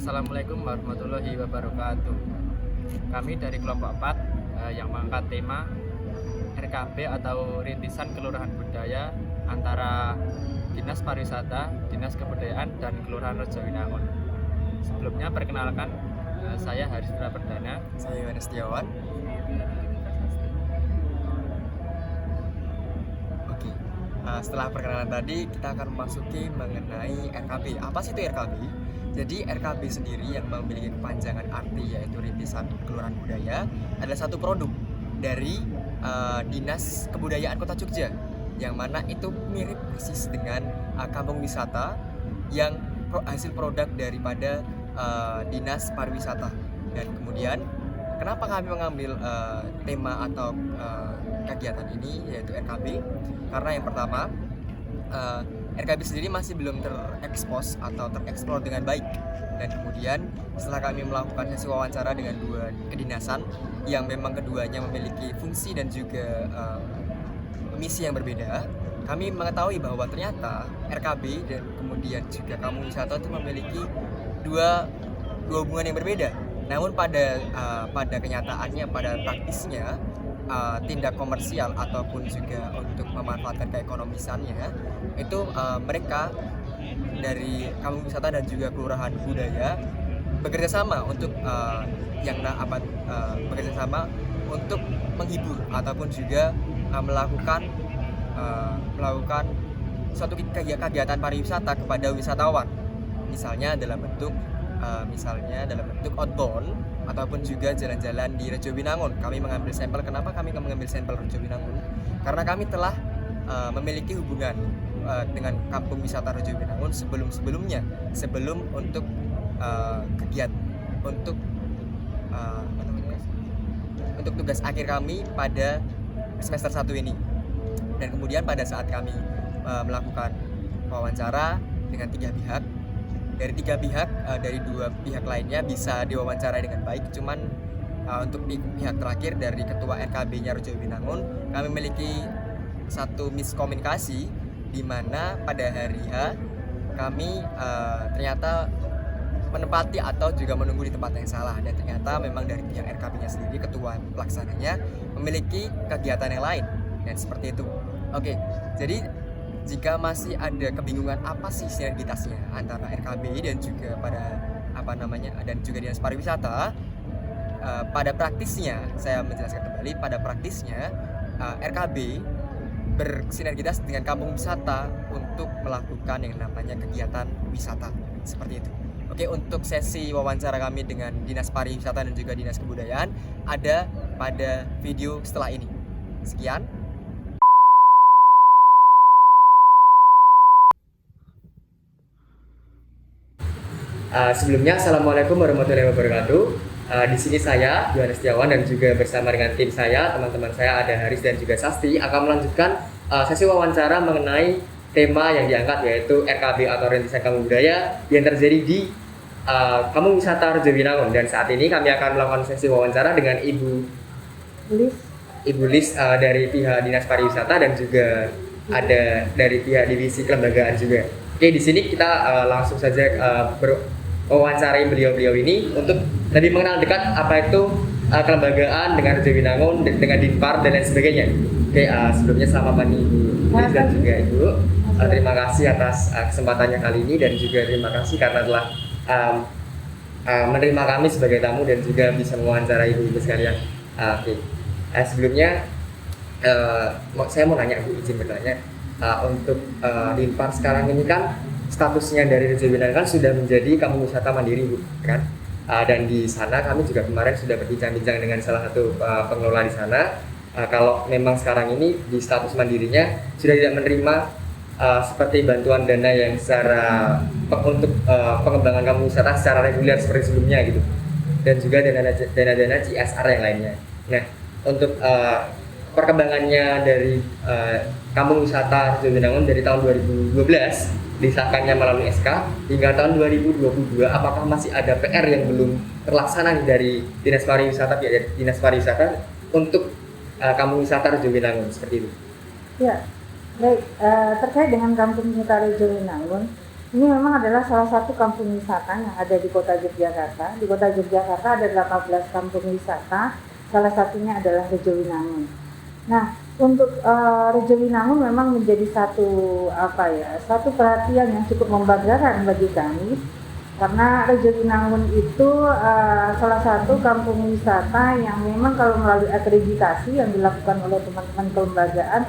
Assalamualaikum warahmatullahi wabarakatuh. Kami dari kelompok 4 yang mengangkat tema RKB atau Rintisan Kelurahan Budaya antara Dinas Pariwisata, Dinas Kebudayaan, dan Kelurahan Rejowinangun. Sebelumnya perkenalkan, saya Haristra Perdana. Saya Yohanes Setiawan. Oke, setelah perkenalan tadi kita akan memasuki mengenai RKB. Apa sih itu RKB? Jadi RKB sendiri yang memiliki kepanjangan arti yaitu Rintisan Kelurahan Budaya adalah satu produk dari Dinas Kebudayaan Kota Jogja, yang mana itu mirip persis dengan kampung wisata yang hasil produk daripada Dinas Pariwisata. Dan kemudian kenapa kami mengambil tema atau kegiatan ini yaitu RKB? Karena yang pertama, RKB sendiri masih belum terekspos atau tereksplor dengan baik. Dan kemudian setelah kami melakukan sesi wawancara dengan dua kedinasan yang memang keduanya memiliki fungsi dan juga misi yang berbeda, kami mengetahui bahwa ternyata RKB dan kemudian juga kampung wisata itu memiliki dua hubungan yang berbeda. Namun pada kenyataannya, pada praktisnya, tindak komersial ataupun juga untuk memanfaatkan keekonomisannya itu mereka dari kampung wisata dan juga kelurahan budaya bekerja sama untuk bekerja sama untuk menghibur ataupun juga melakukan suatu kegiatan pariwisata kepada wisatawan, misalnya dalam bentuk outbound ataupun juga jalan-jalan di Rejowinangun. Kami mengambil sampel. Kenapa kami mengambil sampel Rejowinangun? Karena kami telah memiliki hubungan dengan kampung wisata Rejowinangun sebelum untuk kegiatan untuk tugas akhir kami pada semester 1 ini. Dan kemudian pada saat kami melakukan wawancara dengan 3 pihak, dari 2 pihak lainnya bisa diwawancarai dengan baik. Cuman untuk di pihak terakhir dari ketua RKB-nya Rejowinangun, kami memiliki satu miskomunikasi di mana pada hari H kami ternyata menempati atau juga menunggu di tempat yang salah, dan ternyata memang dari pihak RKB-nya sendiri, ketua pelaksananya memiliki kegiatan yang lain, dan seperti itu. Oke, jadi jika masih ada kebingungan apa sih sinergitasnya antara RKB dan juga dan juga Dinas Pariwisata, pada praktisnya saya menjelaskan kembali, pada praktisnya RKB bersinergitas dengan kampung wisata untuk melakukan yang namanya kegiatan wisata seperti itu. Oke, untuk sesi wawancara kami dengan Dinas Pariwisata dan juga Dinas Kebudayaan ada pada video setelah ini. Sekian. Sebelumnya, Assalamualaikum warahmatullahi wabarakatuh. Di sini saya, Yohanes Setiawan, dan juga bersama dengan tim saya, teman-teman saya ada Haris dan juga Sasti, akan melanjutkan sesi wawancara mengenai tema yang diangkat, yaitu RKB atau Rintisan Kampung Budaya yang terjadi di Kampung Wisata Rejowinangun. Dan saat ini kami akan melakukan sesi wawancara dengan Ibu Lis dari pihak Dinas Pariwisata dan juga ada dari pihak divisi kelembagaan juga. Oke, di sini kita langsung saja wawancarai beliau-beliau ini untuk lebih mengenal dekat apa itu kelembagaan dengan Rejowinangun, dengan Dinpar dan lain sebagainya. Oke, sebelumnya selamat pagi Ibu dan juga Ibu. Terima kasih atas kesempatannya kali ini, dan juga terima kasih karena telah menerima kami sebagai tamu dan juga bisa mewawancarai Ibu sekalian. Oke. Sebelumnya saya mau nanya, Bu, izin bertanya, untuk Dinpar sekarang ini kan statusnya dari Rejowinangun kan sudah menjadi kampung wisata mandiri, Bu, kan? Dan di sana kami juga kemarin sudah berbincang-bincang dengan salah satu pengelola di sana. Kalau memang sekarang ini di status mandirinya sudah tidak menerima seperti bantuan dana yang untuk pengembangan kampung wisata secara reguler seperti sebelumnya gitu, dan juga dana CSR yang lainnya. Nah, untuk perkembangannya dari kampung wisata Rejowinangun dari tahun 2012 disahkannya melalui SK hingga tahun 2022, apakah masih ada PR yang belum terlaksana dari Dinas Pariwisata untuk kampung wisata Rejowinangun seperti itu? Ya, baik. Terkait dengan kampung wisata Rejowinangun, Ini memang adalah salah satu kampung wisata yang ada di Kota Yogyakarta. Di Kota Yogyakarta ada 18 kampung wisata, salah satunya adalah Rejowinangun. Nah, untuk Rejowinangun memang menjadi satu perhatian yang cukup membanggakan bagi kami, karena Rejowinangun itu salah satu kampung wisata yang memang kalau melalui akreditasi yang dilakukan oleh teman-teman kelembagaan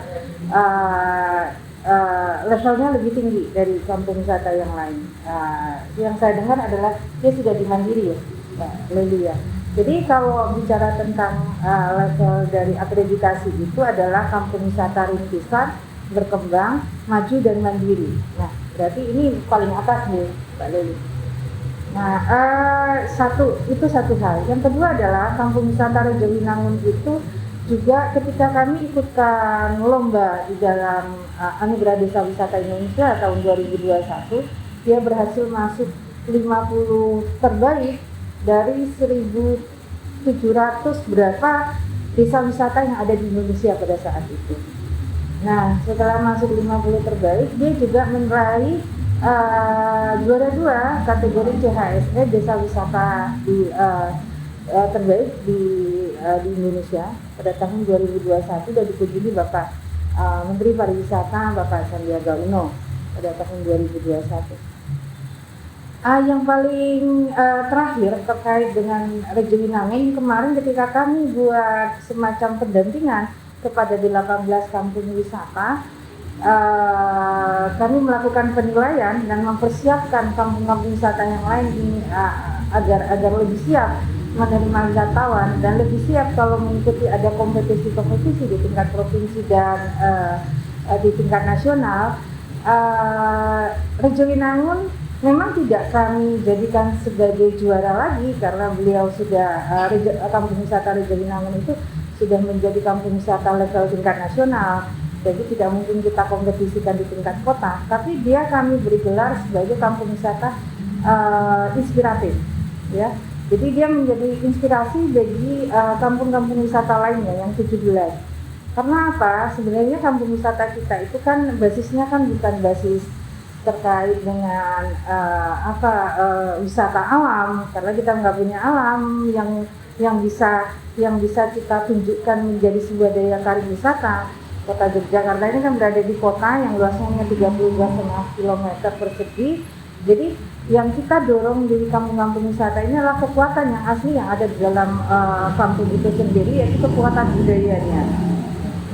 levelnya lebih tinggi dari kampung wisata yang lain. Yang saya dengar adalah dia sudah dimandiri ya, Mbak Leli ya. Jadi kalau bicara tentang level dari akreditasi itu adalah kampung wisata rintisan, berkembang, maju dan mandiri. Nah, berarti ini paling atas nih, Mbak Leli. Nah, itu satu hal. Yang kedua adalah kampung wisata Rejowinangun itu juga ketika kami ikutkan lomba di dalam Anugerah Desa Wisata Indonesia tahun 2021, dia berhasil masuk 50 terbaik dari 1.700 berapa desa wisata yang ada di Indonesia pada saat itu. Nah, setelah masuk 50 terbaik, dia juga meraih juara 2 kategori CHSE Desa Wisata terbaik di Indonesia pada tahun 2021 dan dikunjungi Bapak Menteri Pariwisata Bapak Sandiaga Uno pada tahun 2021. Yang paling terakhir terkait dengan Rejowinangun, kemarin ketika kami buat semacam pendampingan kepada 18 kampung wisata, kami melakukan penilaian dan mempersiapkan kampung-kampung wisata yang lain ini agar lebih siap menerima wisatawan dan lebih siap kalau mengikuti ada kompetisi-kompetisi di tingkat provinsi dan di tingkat nasional. Rejowinangun memang tidak kami jadikan sebagai juara lagi karena beliau sudah kampung wisata Rejowinangun itu sudah menjadi kampung wisata level tingkat nasional. Jadi tidak mungkin kita kompetisikan di tingkat kota, tapi dia kami beri gelar sebagai kampung wisata inspiratif, ya. Jadi dia menjadi inspirasi bagi kampung-kampung wisata lainnya yang 17. Karena apa? Sebenarnya kampung wisata kita itu kan basisnya kan bukan basis terkait dengan wisata alam, karena kita nggak punya alam yang bisa kita tunjukkan menjadi sebuah daya tarik wisata. Kota Yogyakarta ini kan berada di kota yang luasnya 32,5 km persegi. Jadi yang kita dorong di kampung-kampung wisata ini adalah kekuatan yang asli yang ada di dalam kampung itu sendiri, yaitu kekuatan budayanya.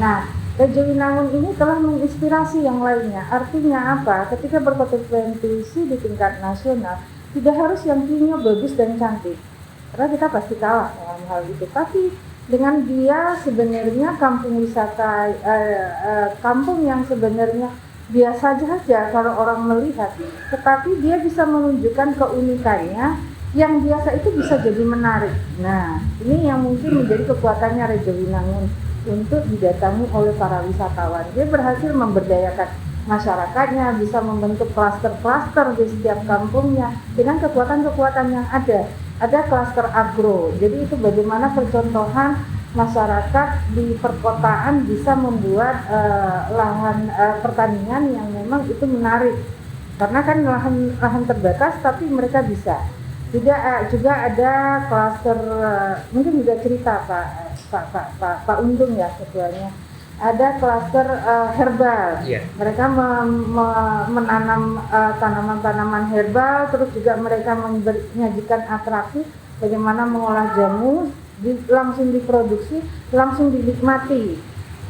Nah, Rejowinangun ini telah menginspirasi yang lainnya. Artinya apa? Ketika berkompetisi di tingkat nasional, tidak harus yang view-nya bagus dan cantik, karena kita pasti kalah dalam hal itu. Tapi dengan dia sebenarnya kampung wisata, kampung yang sebenarnya biasa saja kalau orang melihat, tetapi dia bisa menunjukkan keunikannya yang biasa itu bisa jadi menarik. Nah, ini yang mungkin menjadi kekuatannya Rejowinangun untuk didatangi oleh para wisatawan. Dia berhasil memberdayakan masyarakatnya, bisa membentuk klaster-klaster di setiap kampungnya dengan kekuatan-kekuatan yang ada. Ada klaster agro, jadi itu bagaimana percontohan masyarakat di perkotaan bisa membuat lahan pertanian yang memang itu menarik, karena kan lahan terbatas tapi mereka bisa. Juga ada klaster, mungkin juga cerita Pak Untung ya ketuanya. Ada klaster herbal. Yeah. Mereka menanam tanaman-tanaman herbal, terus juga mereka menyajikan atraksi bagaimana mengolah jamu, langsung diproduksi, langsung dinikmati.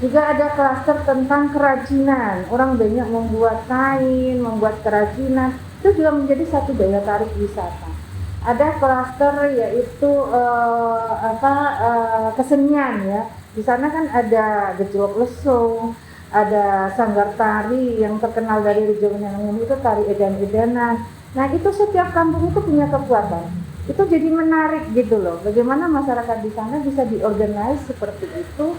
Juga ada klaster tentang kerajinan. Orang banyak membuat kain, membuat kerajinan. Itu juga menjadi satu daya tarik wisata. Ada klaster yaitu kesenian ya. Di sana kan ada gejolak lesung, ada sanggar tari yang terkenal dari Rejowinangun itu tari edan-edanan. Nah itu setiap kampung itu punya kekuatan. Itu jadi menarik gitu loh. Bagaimana masyarakat di sana bisa diorganize seperti itu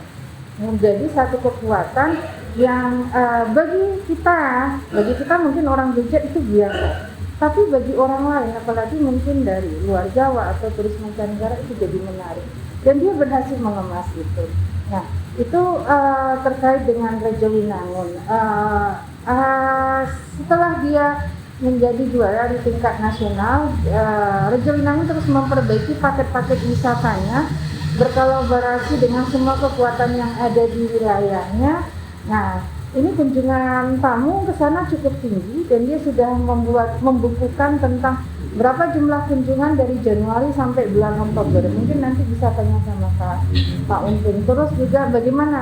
menjadi satu kekuatan yang bagi kita mungkin orang Jogja itu biasa. Tapi bagi orang lain, apalagi mungkin dari luar Jawa atau turis mancanegara itu jadi menarik. Dan dia berhasil mengemas itu. Nah, itu terkait dengan Rejowinangun. Setelah dia menjadi juara di tingkat nasional, Rejo Winangun terus memperbaiki paket-paket wisatanya, berkolaborasi dengan semua kekuatan yang ada di wilayahnya. Nah, ini kunjungan tamu ke sana cukup tinggi dan dia sudah membukukan tentang berapa jumlah kunjungan dari Januari sampai bulan Oktober. Mungkin nanti bisa tanya sama Pak Untung. Terus juga bagaimana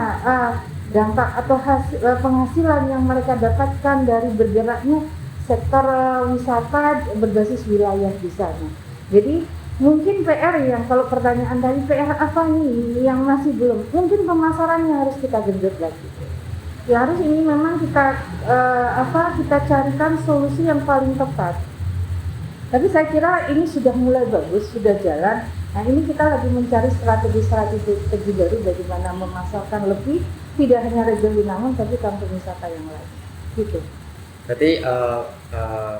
dampak atau penghasilan yang mereka dapatkan dari bergeraknya sektor wisata berbasis wilayah di sana. Jadi mungkin PR yang kalau pertanyaan tadi PR apa nih yang masih belum, mungkin pemasarannya harus kita genjot lagi. Ya harus ini memang kita kita carikan solusi yang paling tepat. Tapi saya kira ini sudah mulai bagus, sudah jalan. Nah ini kita lagi mencari strategi baru bagaimana memasarkan lebih, tidak hanya Rejo Winangun tapi kampung wisata yang lain. Gitu. Berarti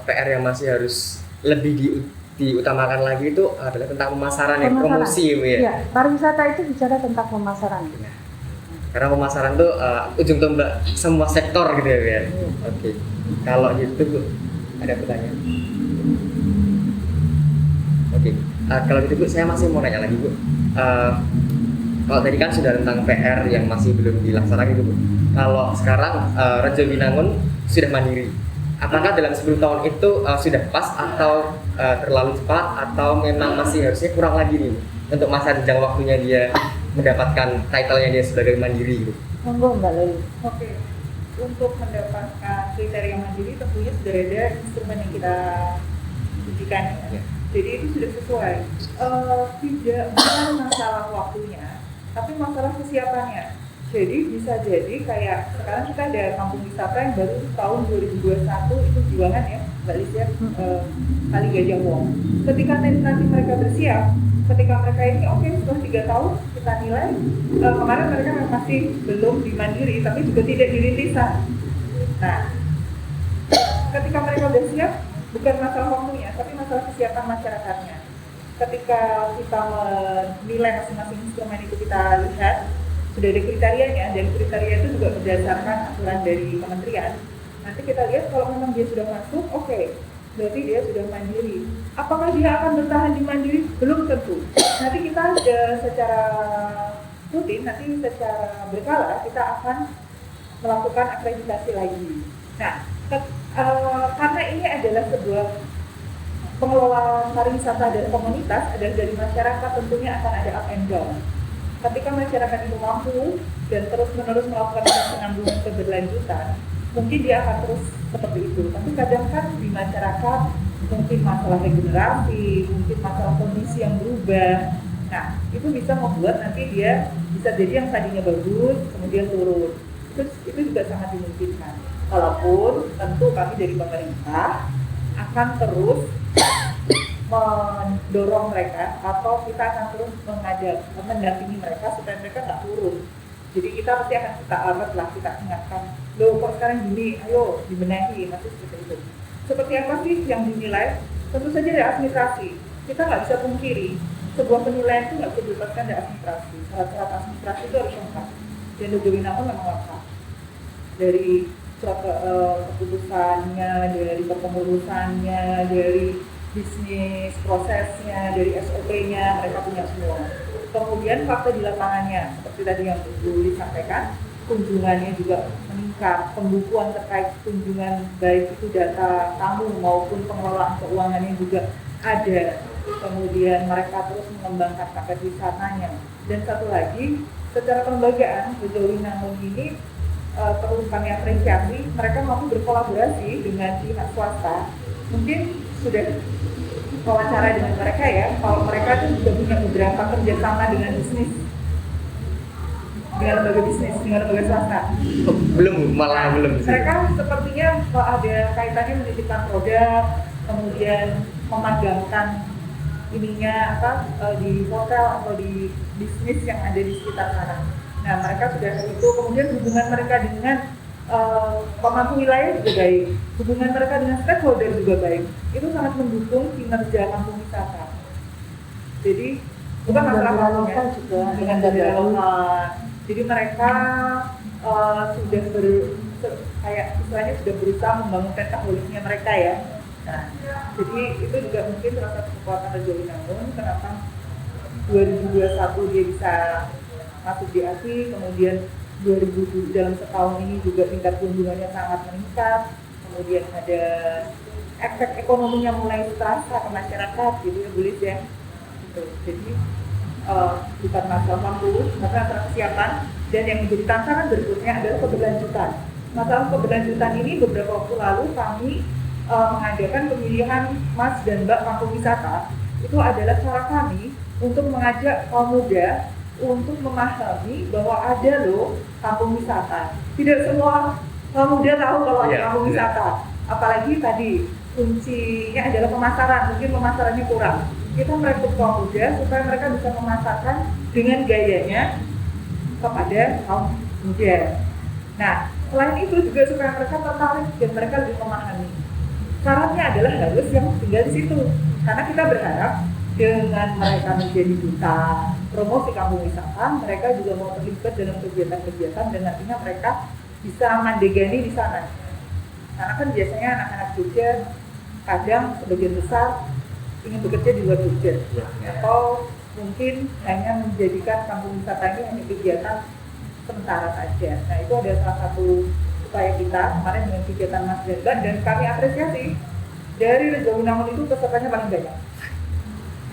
PR yang masih harus lebih diutamakan lagi itu adalah tentang pemasaran. Ya, promosi ya. Iya, pariwisata itu bicara tentang pemasaran. Ya. Karena pemasaran itu ujung tombak semua sektor gitu ya, Bu. Ya. Oke. Kalau gitu Bu, ada pertanyaan? Oke. Kalau gitu Bu, saya masih mau nanya lagi Bu. Kalau tadi kan sudah tentang PR yang masih belum dilaksanakan gitu Bu. Kalau sekarang Rejo Winangun sudah mandiri, apakah dalam 10 tahun itu sudah pas atau terlalu cepat atau memang masih harusnya kurang lagi nih untuk masa jenjang waktunya dia mendapatkan title-nya dia sebagai mandiri gitu? Monggo Mbak Leli. Oke, untuk mendapatkan kriteria mandiri tentunya sudah ada instrumen yang kita ujikan ya. Jadi itu sudah sesuai. Tidak bukan masalah waktunya, tapi masalah kesiapannya. Jadi bisa jadi kayak sekarang kita ada kampung wisata yang baru tahun 2021 itu Jiwangan ya, Mbak Lis ya, Kali Gajah Wong. Ketika nanti mereka bersiap, ketika mereka ini setelah 3 tahun kita nilai kemarin mereka masih belum di mandiri tapi juga tidak di rintisan. Nah, ketika mereka sudah siap bukan masalah waktunya tapi masalah kesiapan masyarakatnya. Ketika kita menilai masing-masing instrumen itu kita lihat sudah ada kriterianya dan kriteria itu juga berdasarkan aturan dari kementerian. Nanti kita lihat kalau memang dia sudah masuk, berarti dia sudah mandiri. Apakah dia akan bertahan di mandiri? Belum tentu. Nanti kita secara rutin, nanti secara berkala kita akan melakukan akreditasi lagi. Nah, karena ini adalah sebuah pengelola pariwisata dan komunitas, adalah dari masyarakat tentunya akan ada up and down. Ketika masyarakat itu mampu dan terus-menerus melakukan penanggulangan keberlanjutan, mungkin dia akan terus seperti itu. Tapi kadang kan di masyarakat mungkin masalah regenerasi, mungkin masalah kondisi yang berubah. Nah, itu bisa membuat nanti dia bisa jadi yang tadinya bagus, kemudian turun. Itu juga sangat dimungkinkan. Walaupun tentu kami dari pemerintah akan terus mendorong mereka atau kita akan terus mendampingi mereka supaya mereka nggak turun. Jadi kita pasti akan kita alert lah, kita ingatkan, loh kok sekarang gini, ayo dibenahi, masih seperti itu. Seperti apa sih yang dinilai? Tentu saja dari administrasi. Kita nggak bisa pungkiri, sebuah penilaian itu nggak bisa dilepaskan dari administrasi. Syarat-syarat administrasi itu harus lengkap. Dan Rejo Winangun memang lengkap. Dari surat keputusannya, dari kepengurusannya, dari bisnis prosesnya, dari SOP-nya, mereka punya semua. Kemudian fakta di lapangannya, seperti tadi yang dulu disampaikan, kunjungannya juga meningkat, pembukuan terkait kunjungan baik itu data tamu maupun pengelolaan keuangannya juga ada. Kemudian mereka terus mengembangkan paket wisatanya. Dan satu lagi, secara kelembagaan, Rejo Winangun ini perlu kami apresiasi, mereka mampu berkolaborasi dengan pihak swasta. Mungkin sudah wawancara dengan mereka ya, kalau mereka itu juga punya beberapa kerjasama dengan bisnis, dengan lembaga bisnis, dengan lembaga swasta. Belum. Mereka sepertinya ada kaitannya menitipkan produk, kemudian memagangkan di hotel atau di bisnis yang ada di sekitar sana. Nah, mereka sudah itu, kemudian hubungan mereka dengan pemangku wilayah juga baik, hubungan mereka dengan stakeholder juga baik. Itu sangat mendukung kinerja kampung wisata. Jadi bukan masalah waktunya dengan daerah lokal. Jadi mereka sudah kayak istilahnya sudah berusaha membangun pentaholiknya mereka ya. Nah, jadi itu juga mungkin salah satu kekuatan Rejowinangun kenapa 2021 dia bisa masuk di ASI, kemudian 2007 dalam setahun ini juga tingkat kunjungannya sangat meningkat, kemudian ada efek ekonominya mulai terasa ke masyarakat gitu ya Bu Lis ya. Gitu. Jadi bukan masalah mampu, masalah kesiapan, dan yang menjadi tantangan berikutnya adalah keberlanjutan. Masalah keberlanjutan ini beberapa waktu lalu kami mengadakan pemilihan Mas dan Mbak Kampung Wisata. Itu adalah cara kami untuk mengajak kaum muda untuk memahami bahwa ada loh kampung wisata. Tidak semua kaum muda tahu kalau ada kampung wisata. Apalagi tadi kuncinya adalah pemasaran, mungkin pemasarannya kurang. Kita merekrut kaum muda supaya mereka bisa memasarkan dengan gayanya kepada kaum muda. Nah, selain itu juga supaya mereka tertarik dan mereka lebih memahami. Syaratnya adalah harus yang tinggal di situ. Karena kita berharap dengan mereka menjadi duta promosi kampung wisata, mereka juga mau terlibat dalam kegiatan-kegiatan dan nantinya mereka bisa mandegani di sana. Karena kan biasanya anak-anak Jogja kadang sebagian besar ingin bekerja di luar Jogja, atau mungkin hanya menjadikan kampung wisata ini hanya kegiatan sementara saja. Nah, itu ada salah satu upaya kita kemarin dengan kegiatan Mas Jaga, dan kami apresiasi dari Rejowinangun itu pesertanya paling banyak.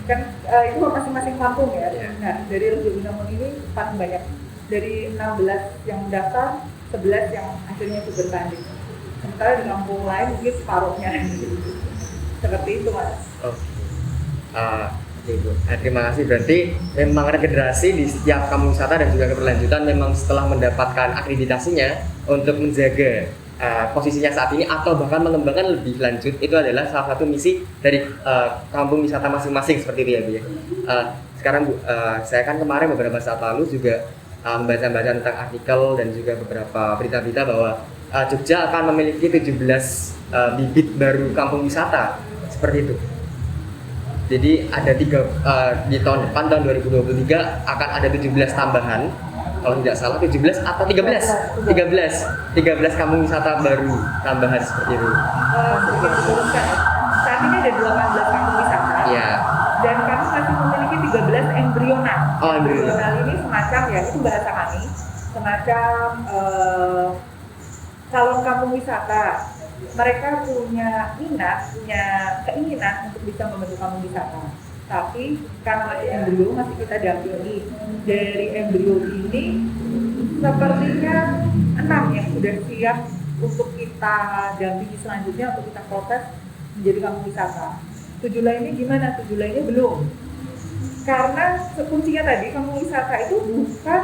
Kan itu masing-masing kampung ya. Nah, dari Rejowinangun ini paling banyak. Dari 16 yang mendaftar, 11 yang akhirnya ikut bertanding. Sementara di kampung lain mungkin separuhnya. Seperti itu, Mas. Ibu. Terima kasih. Berarti memang regenerasi di setiap kampung wisata dan juga keberlanjutan memang setelah mendapatkan akreditasinya untuk menjaga posisinya saat ini atau bahkan mengembangkan lebih lanjut, itu adalah salah satu misi dari kampung wisata masing-masing seperti itu ya Bu ya. Sekarang Bu, saya kan kemarin beberapa saat lalu juga membaca tentang artikel dan juga beberapa berita-berita bahwa Jogja akan memiliki 17 bibit baru kampung wisata seperti itu. Jadi ada di tahun depan, tahun 2023 akan ada 17 tambahan, kalau tidak salah 17 atau 13 kampung wisata baru tambahan seperti itu. Saat ini ada 18 kampung wisata. Iya. Dan kami masih memiliki 13 embrional. Embrional ini semacam ya, itu bahasa kami, semacam calon kampung wisata. Mereka punya minat, punya keinginan untuk bisa membentuk kampung wisata. Tapi karena masih embrio, masih kita dampingi. Dari embrio ini, sepertinya 6 yang sudah siap untuk kita dampingi selanjutnya, untuk kita proses menjadi kampung wisata. 7 lainnya gimana? 7 lainnya belum. Karena kuncinya tadi, kampung wisata itu bukan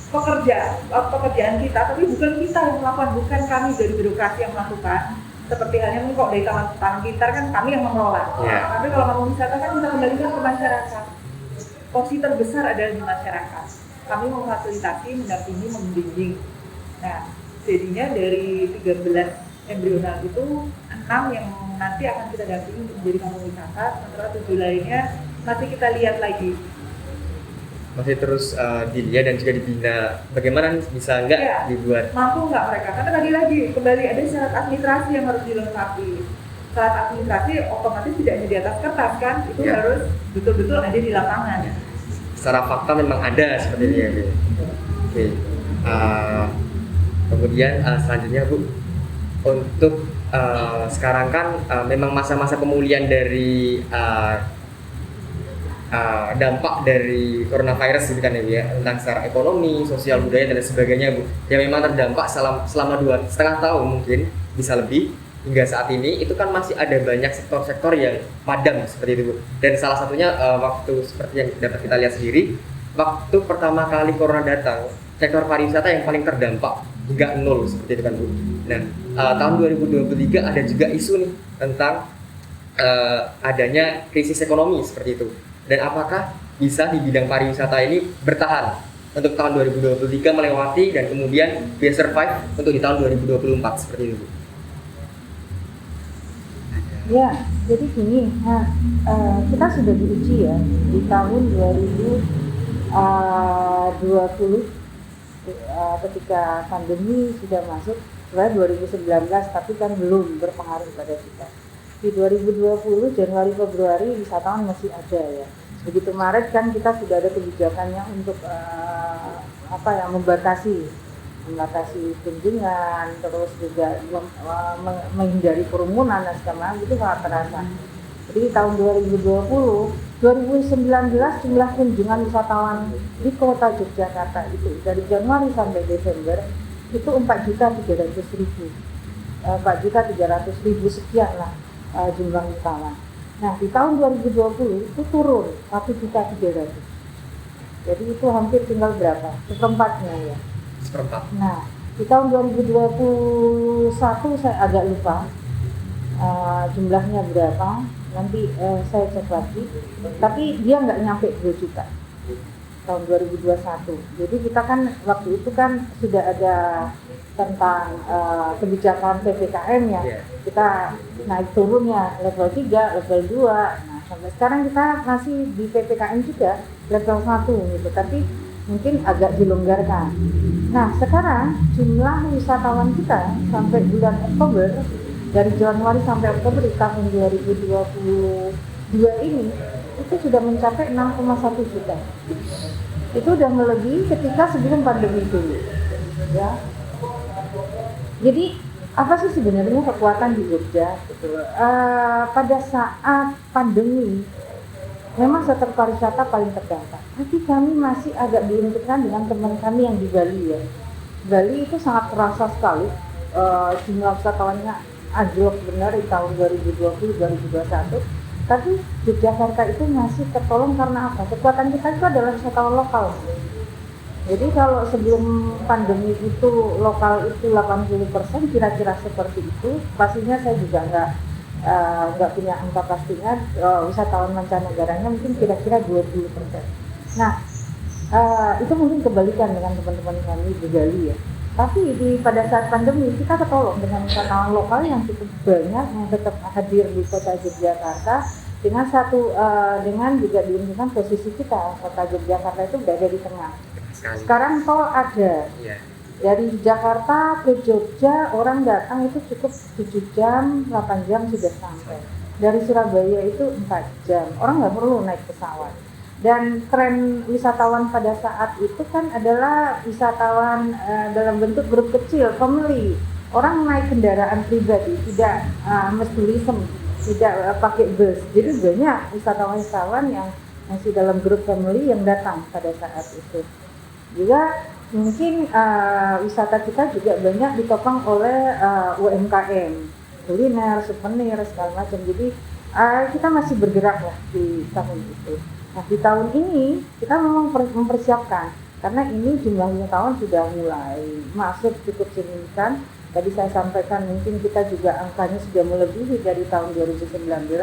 pekerjaan kita, tapi bukan kita yang melakukan, bukan kami dari birokrasi yang melakukan. Seperti halnya kok dari Taman Pintar kan kami yang mengelola. Tapi kalau kampung wisata kan kita kembalikan ke masyarakat. Porsi terbesar adalah di masyarakat. Kami memfasilitasi, mendampingi, membimbing. Nah, jadinya dari 13 embrional itu 6 yang nanti akan kita dampingi untuk menjadi kampung wisata, sementara 7 lainnya masih kita lihat lagi. Masih terus dilihat dan juga dibina bagaimana bisa enggak dibuat, mampu nggak mereka, karena lagi kembali ada syarat administrasi yang harus dilengkapi. Syarat administrasi otomatis tidak hanya di atas kertas kan, itu harus betul-betul ada di lapangan. Secara fakta memang ada seperti ini ya Bu. Oke. Kemudian selanjutnya Bu, untuk sekarang kan memang masa-masa pemulihan dari dampak dari coronavirus gitu kan ya Bu ya, tentang secara ekonomi, sosial, budaya dan sebagainya Bu, yang memang terdampak selama 2,5 tahun mungkin bisa lebih hingga saat ini. Itu kan masih ada banyak sektor-sektor yang padam seperti itu Bu, dan salah satunya waktu seperti yang dapat kita lihat sendiri, waktu pertama kali corona datang, sektor pariwisata yang paling terdampak hingga 0 seperti itu kan Bu. Nah, tahun 2023 ada juga isu nih tentang adanya krisis ekonomi seperti itu. Dan apakah bisa di bidang pariwisata ini bertahan untuk tahun 2023 melewati dan kemudian bisa survive untuk di tahun 2024 seperti itu? Ya, jadi gini, kita sudah diuji ya di tahun 2020 ketika pandemi sudah masuk, sebenarnya 2019 tapi kan belum berpengaruh pada kita. Di 2020 Januari Februari wisatawan masih ada ya. Begitu Maret kan kita sudah ada kebijakannya untuk membatasi kunjungan, terus juga menghindari kerumunan dan segala macam, itu sangat terasa. Jadi tahun 2019 jumlah kunjungan wisatawan di kota Yogyakarta itu dari Januari sampai Desember itu 4.300.000, 4.300.000 sekian lah jumlah wisatawan. Nah di tahun 2020 itu turun 1.300.000. Jadi itu hampir tinggal berapa? Seperempatnya ya. Seperempat. Nah di tahun 2021 saya agak lupa jumlahnya berapa. Nanti saya cek lagi. Tapi dia nggak nyampe 2 juta tahun 2021. Jadi kita kan waktu itu kan sudah ada tentang kebijakan PPKM ya. Kita naik turunnya level 3, level 2. Nah, sampai sekarang kita masih di PPKM juga level 1 gitu. Tapi mungkin agak dilonggarkan. Nah, sekarang jumlah wisatawan kita sampai bulan Oktober dari Januari sampai Oktober di tahun 2022 ini itu sudah mencapai 6,1 juta. Itu udah melebihi ketika sebelum pandemi dulu ya. Jadi apa sih sebenarnya kekuatan di Jogja gitu. Pada saat pandemi memang sektor pariwisata paling terdampak, tapi kami masih agak diuntungkan dengan teman kami yang di Bali ya. Bali itu sangat terasa sekali jumlah wisatawannya anjlok benar di tahun 2020-2021, tapi Yogyakarta itu masih tertolong karena apa? Kekuatan kita itu adalah wisatawan lokal. Jadi kalau sebelum pandemi itu lokal itu 80%, kira-kira seperti itu. Pastinya saya juga nggak punya angka pastinya. Wisatawan mancanegaranya mungkin kira-kira 20%. Nah itu mungkin kebalikan dengan teman-teman kami di Bali ya. Tapi pada saat pandemi kita ketolong dengan wisatawan lokal yang cukup banyak yang tetap hadir di kota Yogyakarta dengan juga diuntungkan posisi kita kota Yogyakarta itu berada di tengah. Sekarang tol ada. Dari Jakarta ke Jogja orang datang itu cukup 7 jam, 8 jam sudah sampai. Dari Surabaya itu 4 jam. Orang nggak perlu naik pesawat. Dan tren wisatawan pada saat itu kan adalah wisatawan dalam bentuk grup kecil, family. Orang naik kendaraan pribadi, tidak tourism, tidak pakai bus. Jadi banyak wisatawan-wisatawan yang masih dalam grup family yang datang pada saat itu. Juga mungkin wisata kita juga banyak ditopang oleh UMKM, kuliner, souvenir, segala macam. Jadi kita masih bergerak lah di tahun itu. Nah di tahun ini kita memang mempersiapkan karena ini jumlah wisatawan sudah mulai masuk cukup signifikan. Tadi saya sampaikan mungkin kita juga angkanya sudah melebihi dari tahun 2019.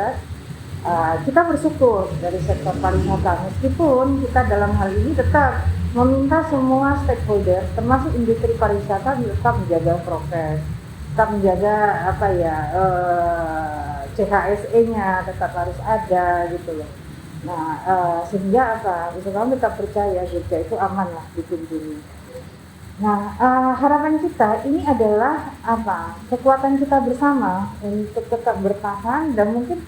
Kita bersyukur dari sektor pariwisata meskipun kita dalam hal ini tetap meminta semua stakeholder termasuk industri pariwisata tetap menjaga prokes, tetap menjaga CHSE-nya tetap harus ada gitu loh. Nah, sehingga wisatawan tetap percaya Jogja itu aman lah dikunjungi. Nah, harapan kita ini adalah kekuatan kita bersama untuk tetap bertahan dan mungkin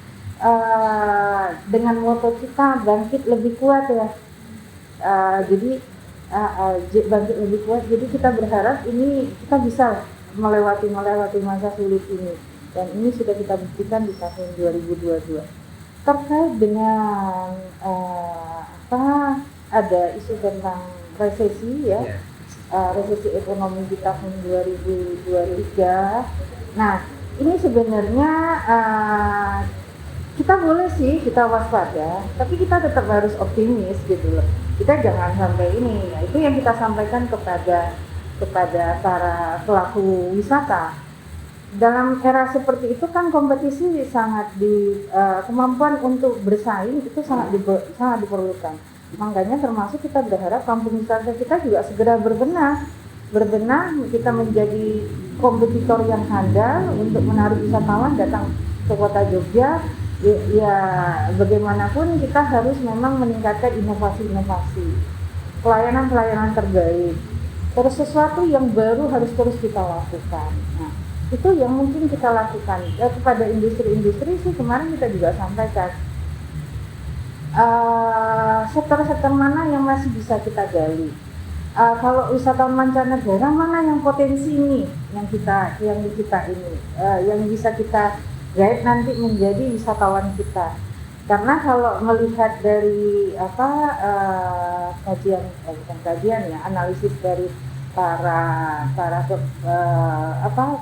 dengan moto kita bangkit lebih kuat ya. Jadi bangkit lebih kuat. Jadi kita berharap ini kita bisa melewati masa sulit ini dan ini sudah kita buktikan di tahun 2022. Terkait dengan ada isu tentang resesi ya, resesi ekonomi di tahun 2023. Nah ini sebenarnya kita boleh sih kita waspada, tapi kita tetap harus optimis gitu loh. Kita jangan sampai ini, ya, itu yang kita sampaikan kepada para pelaku wisata. Dalam era seperti itu kan kompetisi sangat kemampuan untuk bersaing itu sangat diperlukan. Makanya termasuk kita berharap kampung wisata kita juga segera berbenah kita menjadi kompetitor yang handal untuk menarik wisatawan datang ke kota Jogja. Ya bagaimanapun kita harus memang meningkatkan inovasi-inovasi, pelayanan terbaik. terus sesuatu yang baru harus terus kita lakukan. Nah, itu yang mungkin kita lakukan kepada industri-industri sih. Kemarin kita juga sampaikan sektor-sektor mana yang masih bisa kita gali. Kalau wisatawan mancanegara mana yang potensi ini yang kita ini yang bisa kita guide nanti menjadi wisatawan kita. Karena kalau melihat dari bukan kajian ya, analisis dari para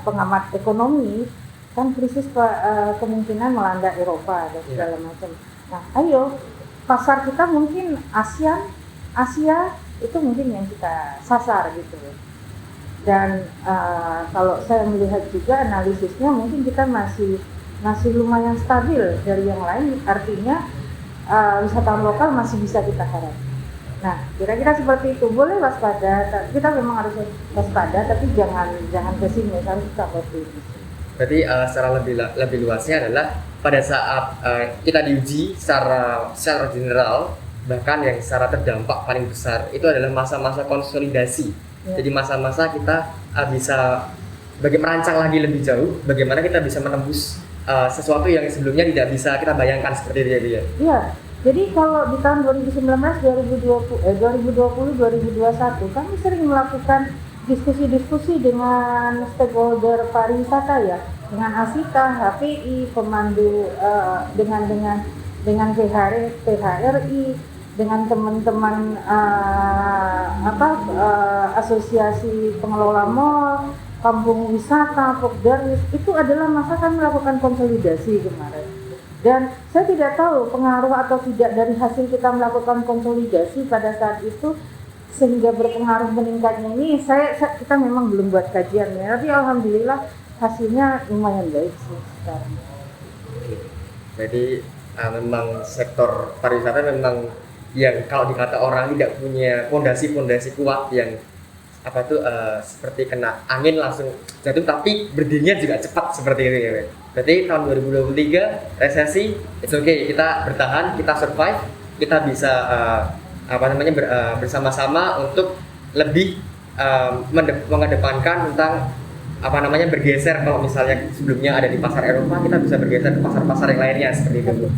pengamat ekonomi, kan krisis kemungkinan melanda Eropa dan segala macam. Nah, ayo pasar kita mungkin Asia itu mungkin yang kita sasar gitu. Dan kalau saya melihat juga analisisnya mungkin kita masih lumayan stabil dari yang lain, artinya wisatawan lokal masih bisa kita harap. Nah, kira-kira seperti itu. Boleh waspada, kita memang harus waspada, tapi jangan pesimis, harus tetap optimis. Berarti secara lebih luasnya adalah pada saat kita diuji secara general, bahkan yang secara terdampak paling besar itu adalah masa-masa konsolidasi. Jadi masa-masa kita bisa merancang lagi lebih jauh, bagaimana kita bisa menembus sesuatu yang sebelumnya tidak bisa kita bayangkan seperti itu ya. Iya. Jadi kalau di tahun 2019, 2020, 2021 kami sering melakukan diskusi-diskusi dengan stakeholder pariwisata ya, dengan Asita, HPI, pemandu dengan PHRI, dengan teman-teman asosiasi pengelola mall, kampung wisata, Pokdarwis. Itu adalah masa kami melakukan konsolidasi kemarin. Dan saya tidak tahu pengaruh atau tidak dari hasil kita melakukan konsolidasi pada saat itu sehingga berpengaruh meningkatnya ini. Kita memang belum buat kajian ya, tapi alhamdulillah hasilnya lumayan baik sih sekarang. Jadi memang sektor pariwisata memang yang kalau dikata orang tidak punya fondasi kuat yang seperti kena angin langsung jatuh, tapi berdirinya juga cepat seperti itu ya. Berarti tahun 2023 resesi, it's okay, kita bertahan, kita survive, kita bisa bersama-sama untuk lebih mengedepankan tentang bergeser. Kalau misalnya sebelumnya ada di pasar Eropa, kita bisa bergeser ke pasar-pasar yang lainnya seperti itu.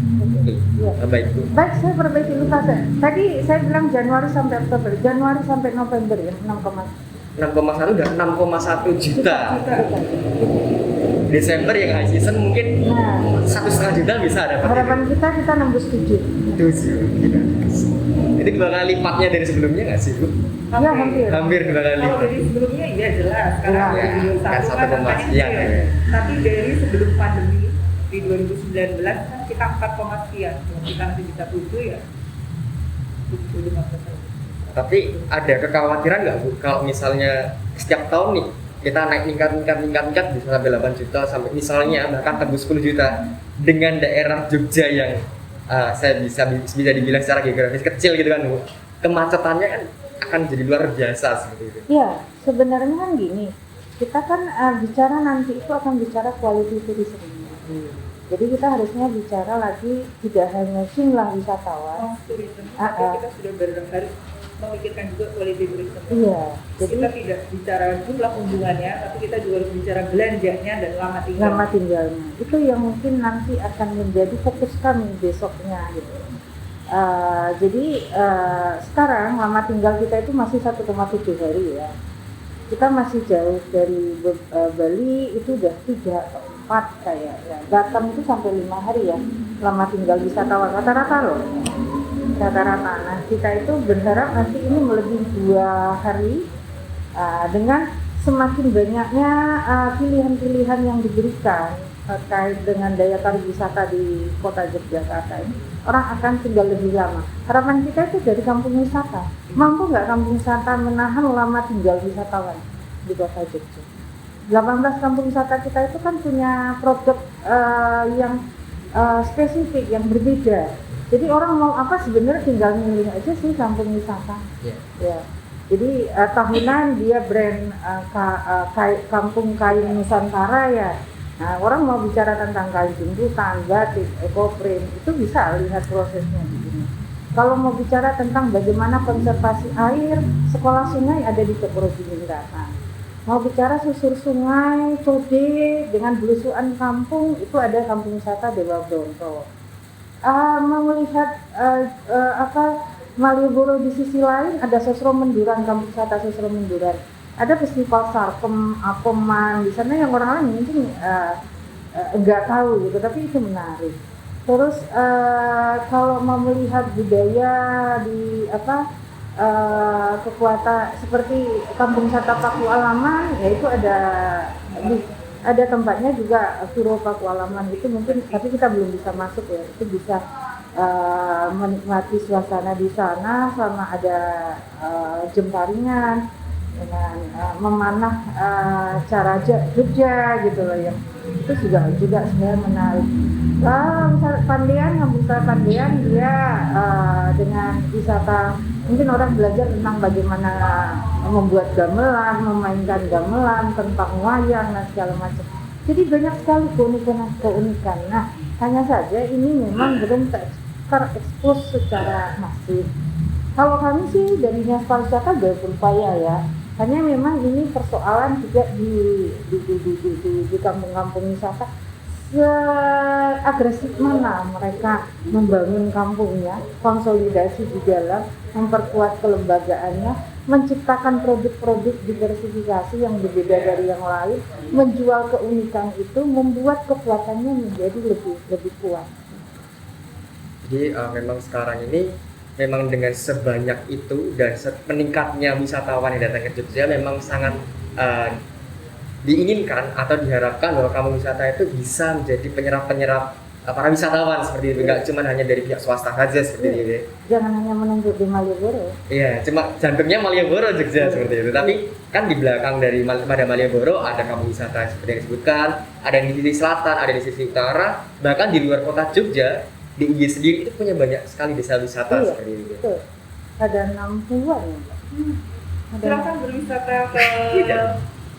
Baik, saya perbaiki lupa saya. Tadi saya bilang Januari sampai Oktober, Januari sampai November ya, 6,1 dan 6,1 juta. Desember yang high season mungkin 1,5 juta bisa dapat. Harapan kita nembus 7. Jadi 2 kali lipatnya dari sebelumnya nggak sih, Bu? Ya, hampir 2 kali Kalau lipat. dari sebelumnya iya jelas, karena kan 1,1 sekian. Tapi dari sebelum pandemi di 2019 kan kita 4, sekian. Kalau kita nanti bisa 7 ya 75%. Tapi ada kekhawatiran nggak, Bu, kalau misalnya setiap tahun nih kita naik tingkat bisa sampai 8 juta, sampai misalnya bahkan tembus 10 juta dengan daerah Jogja yang saya bisa dibilang secara geografis kecil gitu kan, Bu, kemacetannya kan akan jadi luar biasa seperti itu. Iya, sebenarnya kan gini, kita kan bicara nanti itu akan bicara quality tourism. Jadi kita harusnya bicara lagi tidak hanya jumlah wisatawan. Tourism, tapi kita sudah harus memikirkan juga quality tourism. Iya, jadi kita tidak bicara jumlah kunjungannya, tapi kita juga harus bicara belanjanya dan lama tinggalnya. Itu yang mungkin nanti akan menjadi fokus kami besoknya gitu. Jadi sekarang lama tinggal kita itu masih 1,7 hari ya. Kita masih jauh dari Bali, itu udah 3 atau 4 kayak ya. Batam itu sampai 5 hari ya lama tinggal wisatawan rata-rata loh. Rata-rata. Nah, kita itu berharap nanti ini melebihi 2 hari dengan semakin banyaknya pilihan-pilihan yang diberikan terkait dengan daya tarik wisata di kota Yogyakarta ini. Orang akan tinggal lebih lama. Harapan kita itu dari kampung wisata. Mampu nggak kampung wisata menahan lama tinggal wisatawan di kota Jogja? 18 kampung wisata kita itu kan punya produk yang spesifik, yang berbeda. Jadi orang mau apa sebenarnya tinggal milih aja sih kampung wisata. Ya. Jadi tahunan dia brand kampung kain Nusantara ya. Nah, orang mau bicara tentang kain jemputan, batik, ekoprint, itu bisa lihat prosesnya begini. Kalau mau bicara tentang bagaimana konservasi air, sekolah sungai ada di Cokroji Lindakan. Mau bicara susur sungai, code dengan belusuan kampung, itu ada kampung wisata Dewa Bronto. Mau melihat Malioboro di sisi lain, ada Sosro Menduran, kampung wisata Sosro Menduran. Ada festival Sarkem, Apoman, di sana yang orang lain mungkin nggak tahu gitu, tapi itu menarik. Terus kalau mau melihat budaya di kekuatan seperti kampung wisata Paku Alaman, yaitu ada tempatnya juga Puro Paku Alaman itu mungkin, tapi kita belum bisa masuk ya. Itu bisa menikmati suasana di sana, sama ada jemparingan dengan memanah cara Jogja gitu loh, yang itu juga sebenarnya menarik. Misalnya kampung wisata Pandean, dia dengan wisata, mungkin orang belajar tentang bagaimana membuat gamelan, memainkan gamelan, tentang wayang dan segala macam. Jadi banyak sekali keunikan. Nah, hanya saja ini memang belum terekspos secara masif. Kalau kami sih dari Dinas Pariwisata berupaya ya. Hanya memang ini persoalan juga di kampung-kampung wisata, seagresif mana mereka membangun kampungnya, konsolidasi di dalam, memperkuat kelembagaannya, menciptakan produk-produk diversifikasi yang berbeda dari yang lain, menjual keunikan itu, membuat kekuatannya menjadi lebih kuat. Jadi memang sekarang ini memang dengan sebanyak itu dan meningkatnya wisatawan yang datang ke Jogja memang sangat diinginkan atau diharapkan bahwa kampung wisata itu bisa menjadi penyerap para wisatawan seperti itu, nggak cuma hanya dari pihak swasta saja seperti itu. Jangan hanya menunjuk di Malioboro. Iya, cuma jantungnya Malioboro Jogja seperti itu. Tapi kan di belakang dari Malioboro ada kampung wisata seperti yang disebutkan, ada yang di sisi selatan, ada di sisi utara, bahkan di luar kota Jogja. DIY sendiri itu punya banyak sekali desa wisata seperti itu. Betul. Ada 60-an ya. Silakan berwisata ke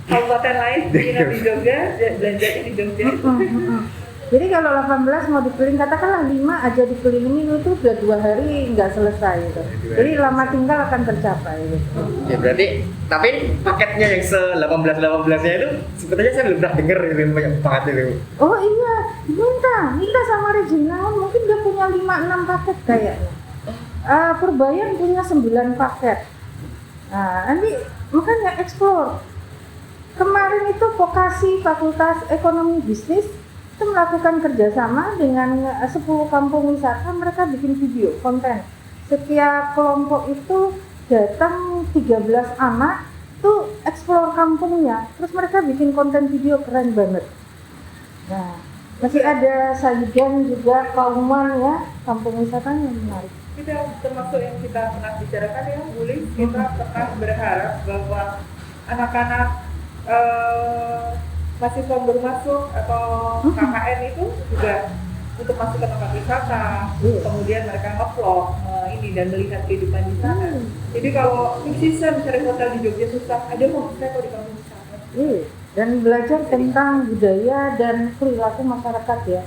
kabupaten lain, di Jogja, belanjanya di Jogja. Jadi kalau 18 mau dikeliling, katakanlah 5 aja dikelilingin itu udah 2 hari nggak selesai gitu. Jadi lama tinggal akan tercapai gitu. Ya berarti, tapi paketnya yang se-18-18-nya itu sebenarnya saya belum pernah denger itu banyak banget itu. Oh iya, minta sama Regina, mungkin dia punya 5-6 paket kayaknya. Purbayan punya 9 paket. Nah, nanti makanya explore. Kemarin itu vokasi Fakultas Ekonomi Bisnis itu melakukan kerjasama dengan 10 kampung wisata, mereka bikin video konten. Setiap kelompok itu datang 13 anak tuh explore kampungnya, terus mereka bikin konten video keren banget. Nah, masih ada Sayidan juga, Kauman ya, kampung wisatanya menarik. Kita termasuk yang kita pernah bicarakan ya, Bulis, kita pernah berharap bahwa anak-anak mahasiswa baru masuk atau KKN itu juga untuk masuk ke tempat wisata, kemudian mereka nge-vlog ini dan melihat kehidupan di sana. Jadi kalau bisa mencari hotel di Jogja susah, ada homestay kok di kampung wisata. Dan belajar tentang budaya dan perilaku masyarakat ya.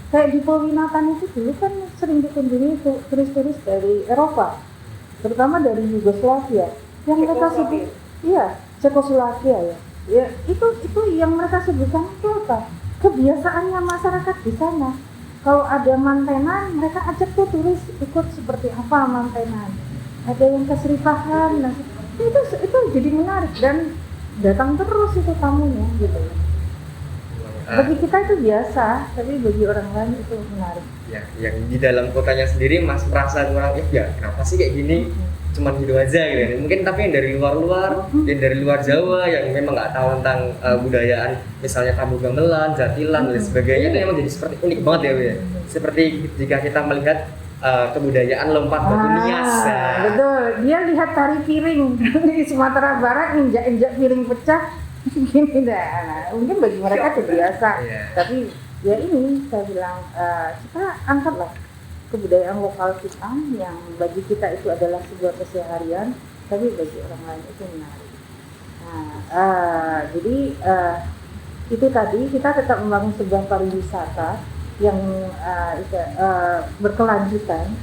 Kayak di Powinatan itu dulu kan sering dikunjungi turis-turis dari Eropa, terutama dari Yugoslavia. Yang mereka sebut, Cekoslovakia ya. Ya, itu yang mereka sebutkan itu apa? Kebiasaannya masyarakat di sana. Kalau ada mantenan, mereka ajak tuh turis ikut seperti apa mantenan. Ada yang keseripahan, nah, itu jadi menarik dan datang terus itu tamunya gitu. Bagi kita itu biasa, tapi bagi orang lain itu menarik. Ya, yang di dalam kotanya sendiri Mas merasa kurang, ya kenapa sih kayak gini? Cuman gitu aja gitu. Mungkin tapi yang dari luar-luar, yang dari luar Jawa yang memang nggak tahu tentang budayaan, misalnya tabu gamelan, jatilan dan sebagainya, itu memang jadi seperti unik banget ya, Bu ya. Seperti jika kita melihat kebudayaan lompat batu nias. Betul, dia lihat tari piring di Sumatera Barat, injak-injak piring pecah, gini dah. Mungkin bagi mereka itu biasa, tapi ya ini saya bilang kita angkatlah kebudayaan lokal kita yang bagi kita itu adalah sebuah keseharian, tapi bagi orang lain itu menarik. Nah, jadi itu tadi kita tetap membangun sebuah pariwisata yang berkelanjutan,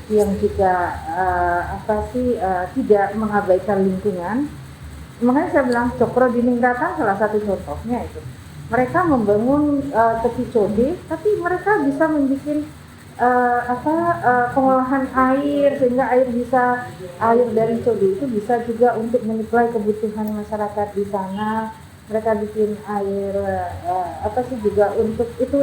yang juga tidak mengabaikan lingkungan. Makanya saya bilang Cokro Diningratang salah satu contohnya itu. Mereka membangun tepi code, tapi mereka bisa membuat pengolahan air sehingga air dari code itu bisa juga untuk menyuplai kebutuhan masyarakat di sana. Mereka bikin air juga untuk itu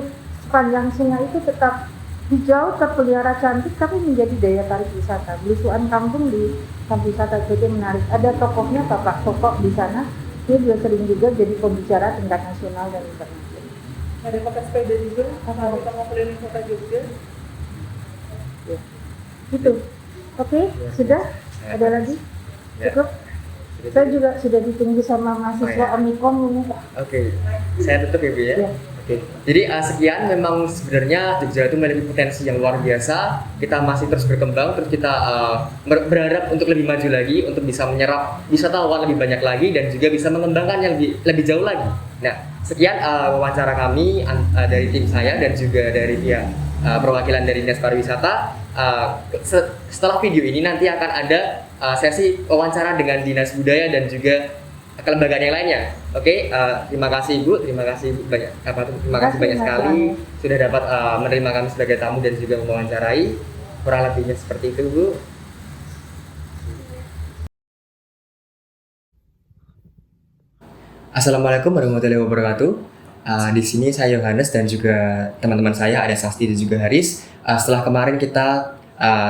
sepanjang sungai itu tetap hijau, terpelihara cantik, tapi menjadi daya tarik wisata. Belusuan kampung di kampung wisata jadi menarik. Ada tokohnya Bapak Toko di sana. Dia juga sering juga jadi pembicara tingkat nasional dan internasional. Ada pakai sepeda juga, sama kita mau keliling kota Jogja. Ya. Gitu. Oke, sudah? Ada lagi? Cukup? Saya juga sudah ditunggu sama mahasiswa Amikom ini, Pak. Oke, saya tutup ya Bu ya. Ya. Oke, jadi sekian memang sebenarnya Jogja itu memiliki potensi yang luar biasa. Kita masih terus berkembang, terus kita berharap untuk lebih maju lagi, untuk bisa menyerap wisatawan lebih banyak lagi dan juga bisa mengembangkan yang lebih jauh lagi. Nah, sekian wawancara kami dari tim saya dan juga dari pihak perwakilan dari Dinas Pariwisata. Setelah video ini nanti akan ada sesi wawancara dengan Dinas Budaya dan juga kelembagaan yang lainnya. Oke, terima kasih Bu, terima kasih banyak, terima kasih banyak sekali sudah dapat menerima kami sebagai tamu dan juga mewawancarai. Kurang lebihnya seperti itu Bu. Assalamualaikum warahmatullahi wabarakatuh. Di sini saya Yohanes dan juga teman-teman saya ada Sasti dan juga Haris. Setelah kemarin kita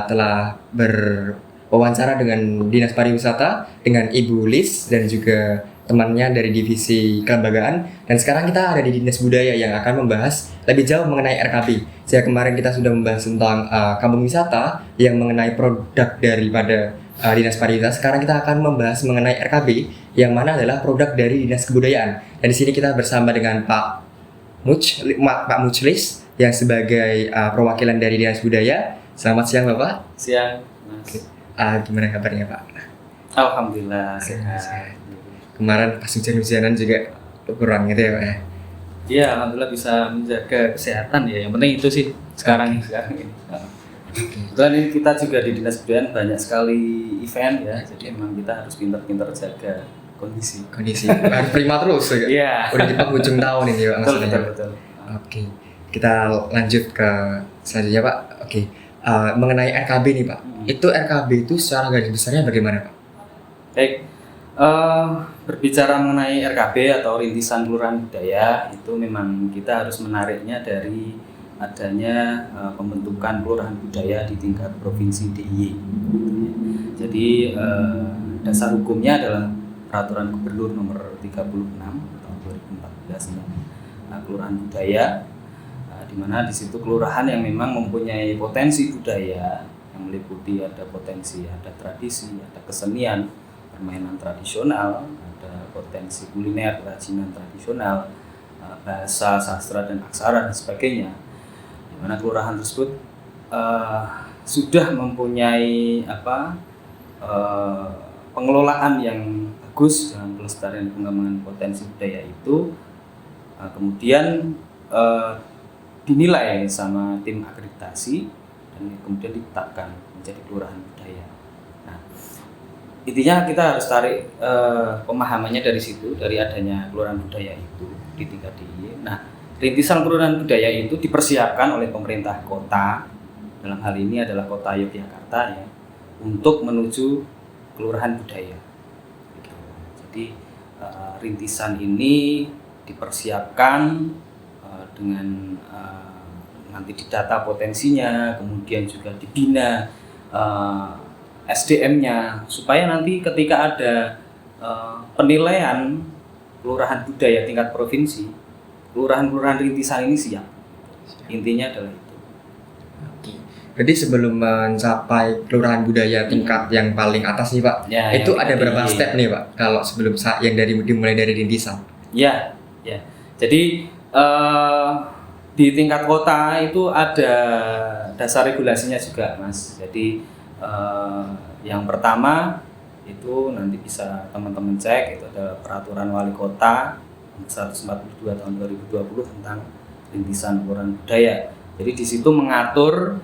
telah berwawancara dengan Dinas Pariwisata dengan Ibu Lis dan juga temannya dari divisi kelembagaan, dan sekarang kita ada di Dinas Budaya yang akan membahas lebih jauh mengenai RKB. Sejak kemarin kita sudah membahas tentang kampung wisata yang mengenai produk daripada Dinas Pariwisata. Sekarang kita akan membahas mengenai RKB yang mana adalah produk dari Dinas Kebudayaan. Dan di sini kita bersama dengan Pak Muchlis yang sebagai perwakilan dari Dinas Budaya. Selamat siang Bapak. Siang, Mas. Gimana kabarnya Pak? Alhamdulillah sehat. Kemarin pas hujan-hujanan juga kurang gitu ya Pak ya? Iya, alhamdulillah bisa menjaga kesehatan ya. Yang penting itu sih sekarang ini. Kebetulan ini kita juga di Dinas Budaya banyak sekali event ya. Jadi emang kita harus pintar-pintar jaga kondisi. Harus prima terus ya? Iya. Udah di penghujung tahun ini Pak maksudnya. Betul. Oke, kita lanjut ke selanjutnya Pak. Oke, mengenai RKB nih Pak. Itu RKB itu secara garis besarnya bagaimana Pak? Baik. Berbicara mengenai RKB atau rintisan kelurahan budaya itu memang kita harus menariknya dari adanya pembentukan kelurahan budaya di tingkat provinsi DIY. Jadi dasar hukumnya adalah Peraturan Gubernur Nomor 36 tahun 2014 kelurahan budaya, di mana di situ kelurahan yang memang mempunyai potensi budaya yang meliputi ada potensi, ada tradisi, ada kesenian, permainan tradisional, ada potensi kuliner, kerajinan tradisional, bahasa, sastra dan aksara dan sebagainya. Di mana kelurahan tersebut sudah mempunyai pengelolaan yang bagus dalam pelestarian dan pengembangan potensi budaya itu, kemudian dinilai sama tim akreditasi dan kemudian ditetapkan menjadi kelurahan budaya. Intinya kita harus tarik pemahamannya dari situ, dari adanya kelurahan budaya itu di tingkat DIY. Nah, rintisan kelurahan budaya itu dipersiapkan oleh pemerintah kota, dalam hal ini adalah kota Yogyakarta ya, untuk menuju kelurahan budaya. Gitu. Jadi rintisan ini dipersiapkan dengan nanti didata potensinya, kemudian juga dibina SDM-nya supaya nanti ketika ada penilaian kelurahan budaya tingkat provinsi, kelurahan-kelurahan rintisan ini siap. Intinya adalah itu. Jadi sebelum mencapai kelurahan budaya tingkat yang paling atas nih Pak, Ya, itu yang ada berapa tinggi. step nih Pak? Kalau sebelum yang dimulai dari rintisan? Ya. Jadi di tingkat kota itu ada dasar regulasinya juga, Mas. Jadi yang pertama itu nanti bisa teman-teman cek, itu ada peraturan wali kota 142 tahun 2020 tentang rintisan kelurahan budaya. Jadi di situ mengatur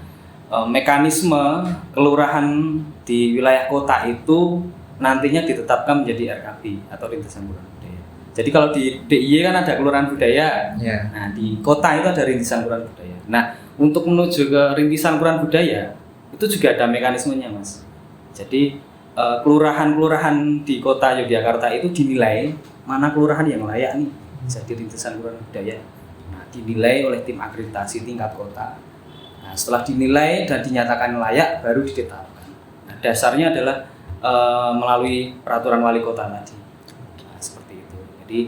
mekanisme kelurahan di wilayah kota itu nantinya ditetapkan menjadi RKB atau rintisan kelurahan budaya. Jadi kalau di DIY kan ada kelurahan budaya, nah di kota itu ada rintisan kelurahan budaya. Nah untuk menuju ke rintisan kelurahan budaya itu juga ada mekanismenya Mas. Jadi kelurahan-kelurahan di kota Yogyakarta itu dinilai mana kelurahan yang layak nih jadi rintisan kelurahan budaya. Nah dinilai oleh tim akreditasi tingkat kota. Nah, setelah dinilai dan dinyatakan layak baru ditetapkan. Nah, dasarnya adalah melalui peraturan wali kota tadi. Nah, seperti itu. Jadi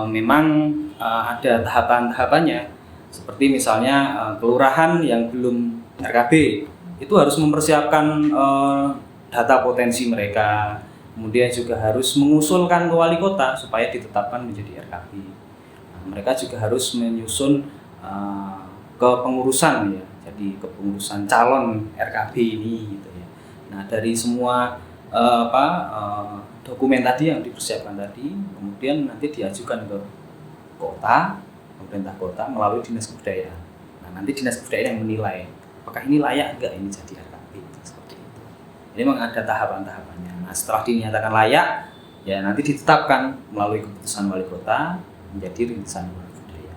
memang ada tahapan-tahapannya. Seperti misalnya kelurahan yang belum RKB itu harus mempersiapkan data potensi mereka. Kemudian juga harus mengusulkan ke wali kota supaya ditetapkan menjadi RKB. Nah, mereka juga harus menyusun kepengurusan ya. Jadi kepengurusan calon RKB ini gitu ya. Nah dari semua dokumen tadi yang dipersiapkan tadi, kemudian nanti diajukan ke kota, pemerintah kota melalui dinas kebudayaan. Nah nanti dinas kebudayaan yang menilai apakah ini layak enggak ini jadi RKB seperti itu. Jadi memang ada tahapan-tahapannya. Nah setelah dinyatakan layak, ya nanti ditetapkan melalui keputusan wali kota menjadi rintisan kelurahan budaya.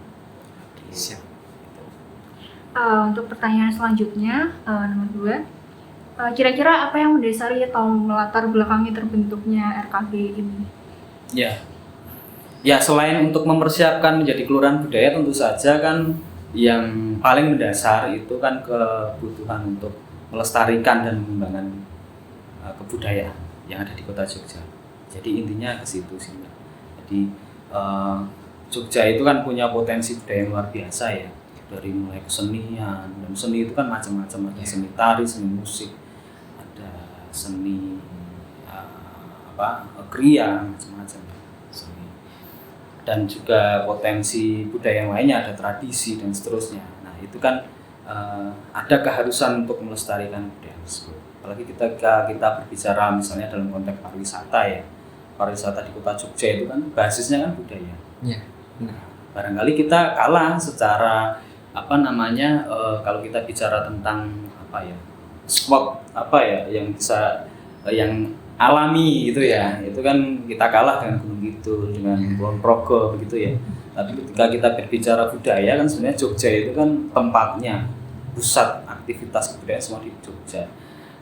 Siap. Untuk pertanyaan selanjutnya, nomor 2, kira-kira apa yang mendasari atau melatar belakangi terbentuknya RKB ini? Ya selain untuk mempersiapkan menjadi kelurahan budaya tentu saja kan yang paling mendasar itu kan kebutuhan untuk melestarikan dan mengembangkan kebudayaan yang ada di kota Jogja. Jadi intinya ke situ sih. Jadi Jogja itu kan punya potensi budaya yang luar biasa ya. Dari mulai kesenian, dan seni itu kan macam-macam, ada seni tari, seni musik, ada seni kriya, macam-macam seni. Dan juga potensi budaya yang lainnya, ada tradisi dan seterusnya. Nah itu kan ada keharusan untuk melestarikan budaya tersebut. Apalagi kita berbicara misalnya dalam konteks pariwisata ya, pariwisata di kota Jogja itu kan basisnya kan budaya. Nah, barangkali kita kalah secara kalau kita bicara tentang spot yang bisa yang alami gitu ya, itu kan kita kalah dengan Gunung Kidul, dengan Kulon Progo begitu ya. Tapi ketika kita berbicara budaya kan sebenarnya Jogja itu kan tempatnya pusat aktivitas kebudayaan semua di Jogja,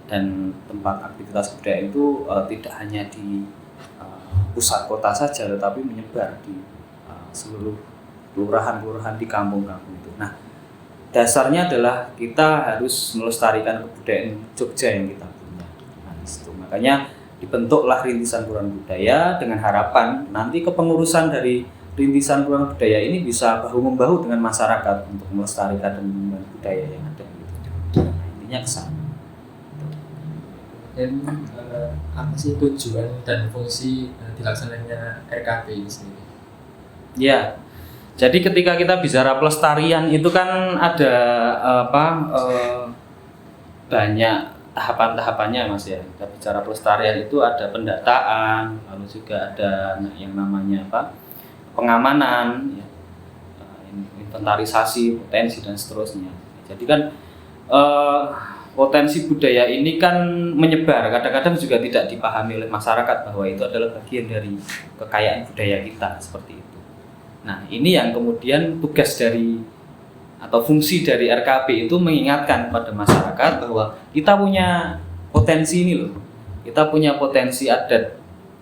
dan tempat aktivitas kebudayaan itu tidak hanya di pusat kota saja, tetapi menyebar di seluruh kelurahan-kelurahan di kampung-kampung itu. Nah, dasarnya adalah kita harus melestarikan kebudayaan Jogja yang kita punya. Nah, itu makanya dibentuklah rintisan kelurahan budaya dengan harapan nanti kepengurusan dari rintisan kelurahan budaya ini bisa bahu-membahu dengan masyarakat untuk melestarikan dan mengembangkan budaya yang ada. Nah, intinya ke sana. Dan apa sih tujuan dan fungsi dilaksananya RKB ini sendiri? Ya, jadi ketika kita bicara pelestarian itu kan ada banyak tahapan-tahapannya Mas ya. Kita bicara pelestarian itu ada pendataan, lalu juga ada yang namanya pengamanan, ya, inventarisasi potensi dan seterusnya. Jadi kan potensi budaya ini kan menyebar, kadang-kadang juga tidak dipahami oleh masyarakat bahwa itu adalah bagian dari kekayaan budaya kita seperti itu. Nah ini yang kemudian tugas dari atau fungsi dari RKB itu mengingatkan pada masyarakat bahwa kita punya potensi ini loh, kita punya potensi adat,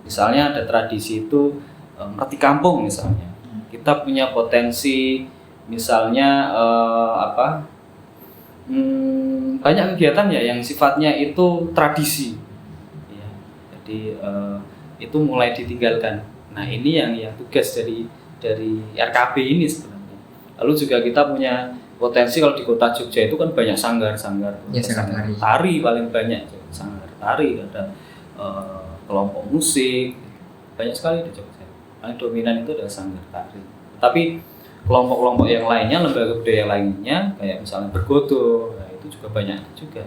misalnya ada tradisi itu roti kampung misalnya, kita punya potensi misalnya banyak kegiatan ya yang sifatnya itu tradisi ya. Jadi itu mulai ditinggalkan. Nah ini yang tugas dari RKB ini sebenarnya. Lalu juga kita punya potensi kalau di kota Jogja itu kan banyak sanggar-sanggar tari paling banyak, sanggar tari, ada kelompok musik, banyak sekali di Jogja. Paling dominan itu adalah sanggar tari. Tapi kelompok-kelompok yang lainnya, lembaga budaya lainnya kayak misalnya bergodo, nah itu juga banyak juga.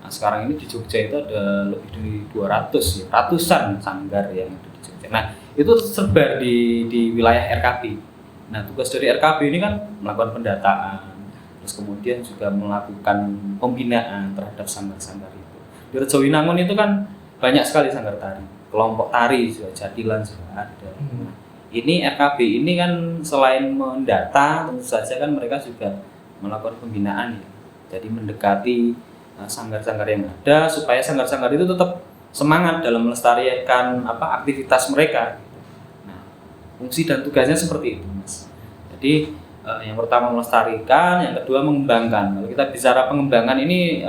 Nah sekarang ini di Jogja itu ada lebih dari 200 ya, ratusan sanggar yang ada di Jogja. Nah itu tersebar di wilayah RKB. Nah tugas dari RKB ini kan melakukan pendataan, terus kemudian juga melakukan pembinaan terhadap sanggar-sanggar itu. Di Rejowinangun itu kan banyak sekali sanggar tari, kelompok tari juga Jatilan juga ada. Nah, ini RKB ini kan selain mendata, tentu saja kan mereka juga melakukan pembinaan ya. Jadi mendekati sanggar-sanggar yang ada supaya sanggar-sanggar itu tetap semangat dalam melestarikan aktivitas mereka. Nah, fungsi dan tugasnya seperti itu, Mas. Jadi yang pertama melestarikan, yang kedua mengembangkan. Kalau kita bicara pengembangan ini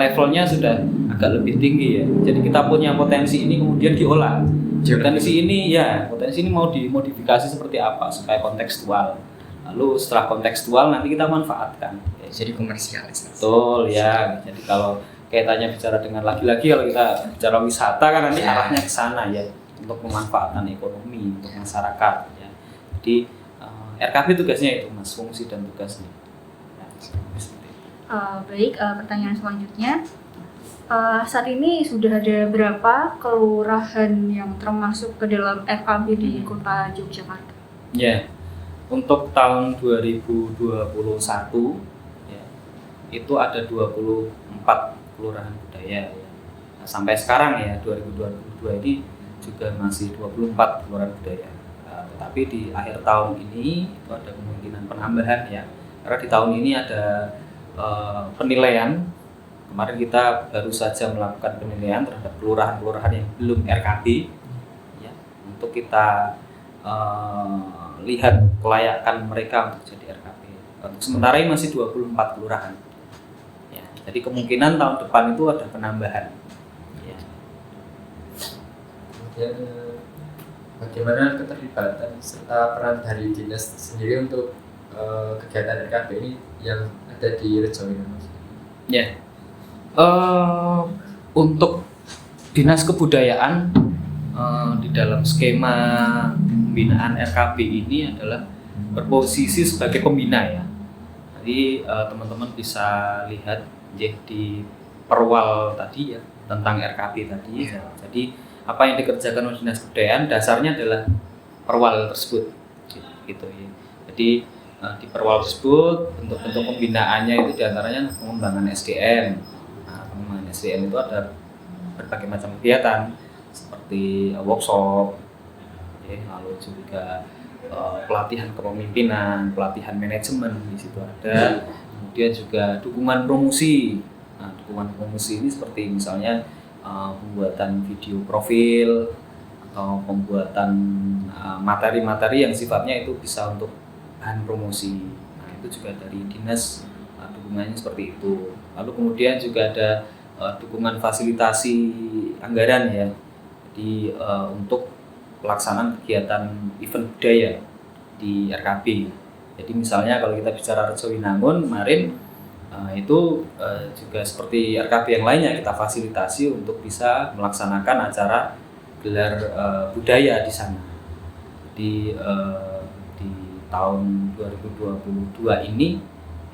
levelnya sudah agak lebih tinggi ya. Jadi kita punya potensi ini kemudian diolah. Potensi ini mau dimodifikasi seperti apa supaya kontekstual. Lalu setelah kontekstual nanti kita manfaatkan. Jadi komersialis. Betul ya. Jadi kalau kaitannya bicara dengan lagi-lagi kalau kita bicara wisata kan nanti arahnya ke sana ya, untuk pemanfaatan ekonomi untuk masyarakat ya. Jadi RKB tugasnya itu, Mas, fungsi dan tugasnya. Baik, pertanyaan selanjutnya. Saat ini sudah ada berapa kelurahan yang termasuk ke dalam RKB di Kota Yogyakarta? Ya, untuk tahun 2021 ya, itu ada 24 kelurahan budaya ya. Nah, sampai sekarang ya 2022 ini juga masih 24 kelurahan budaya. Tetapi di akhir tahun ini itu ada kemungkinan penambahan ya, karena di tahun ini ada penilaian. Kemarin kita baru saja melakukan penilaian terhadap kelurahan-kelurahan yang belum RKB ya, untuk kita lihat kelayakan mereka untuk jadi RKB. Untuk sementara ini masih 24 kelurahan ya, jadi kemungkinan tahun depan itu ada penambahan ya. Kemudian bagaimana keterlibatan serta peran dari dinas sendiri untuk kegiatan RKB ini yang ada di Rejowinangun? Ya, untuk dinas kebudayaan di dalam skema pembinaan RKB ini adalah berposisi sebagai pembina ya. Jadi teman-teman bisa lihat di perwal tadi ya tentang RKB tadi ya. Jadi apa yang dikerjakan oleh dinas kebudayaan dasarnya adalah perwal tersebut gitu ya. Jadi di perwal tersebut bentuk-bentuk pembinaannya itu diantaranya pengembangan SDM. Nah, pengembangan SDM itu ada berbagai macam kegiatan seperti workshop ya, lalu juga pelatihan kepemimpinan, pelatihan manajemen di situ ada. Kemudian juga dukungan promosi. Nah, dukungan promosi ini seperti misalnya pembuatan video profil atau pembuatan materi-materi yang sifatnya itu bisa untuk bahan promosi. Nah, itu juga dari dinas dukungannya seperti itu. Lalu kemudian juga ada dukungan fasilitasi anggaran ya. Jadi untuk pelaksanaan kegiatan event budaya di RKB. Jadi misalnya kalau kita bicara Rejowinangun kemarin itu juga seperti RKB yang lainnya kita fasilitasi untuk bisa melaksanakan acara gelar budaya di sana. Di tahun 2022 ini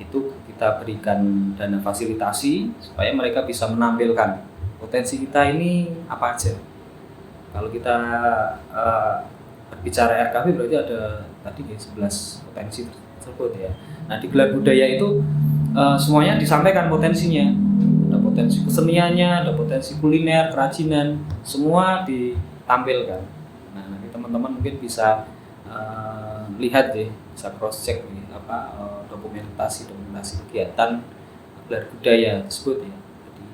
itu kita berikan dana fasilitasi supaya mereka bisa menampilkan potensi kita ini apa aja. Kalau kita berbicara RKB berarti ada tadi 11 potensi tersebut ya. Nah di gelar budaya itu semuanya disampaikan potensinya, ada potensi keseniannya, ada potensi kuliner, kerajinan, semua ditampilkan. Nah nanti teman-teman mungkin bisa lihat deh, bisa cross check nih dokumentasi kegiatan gelar budaya tersebut ya. Jadi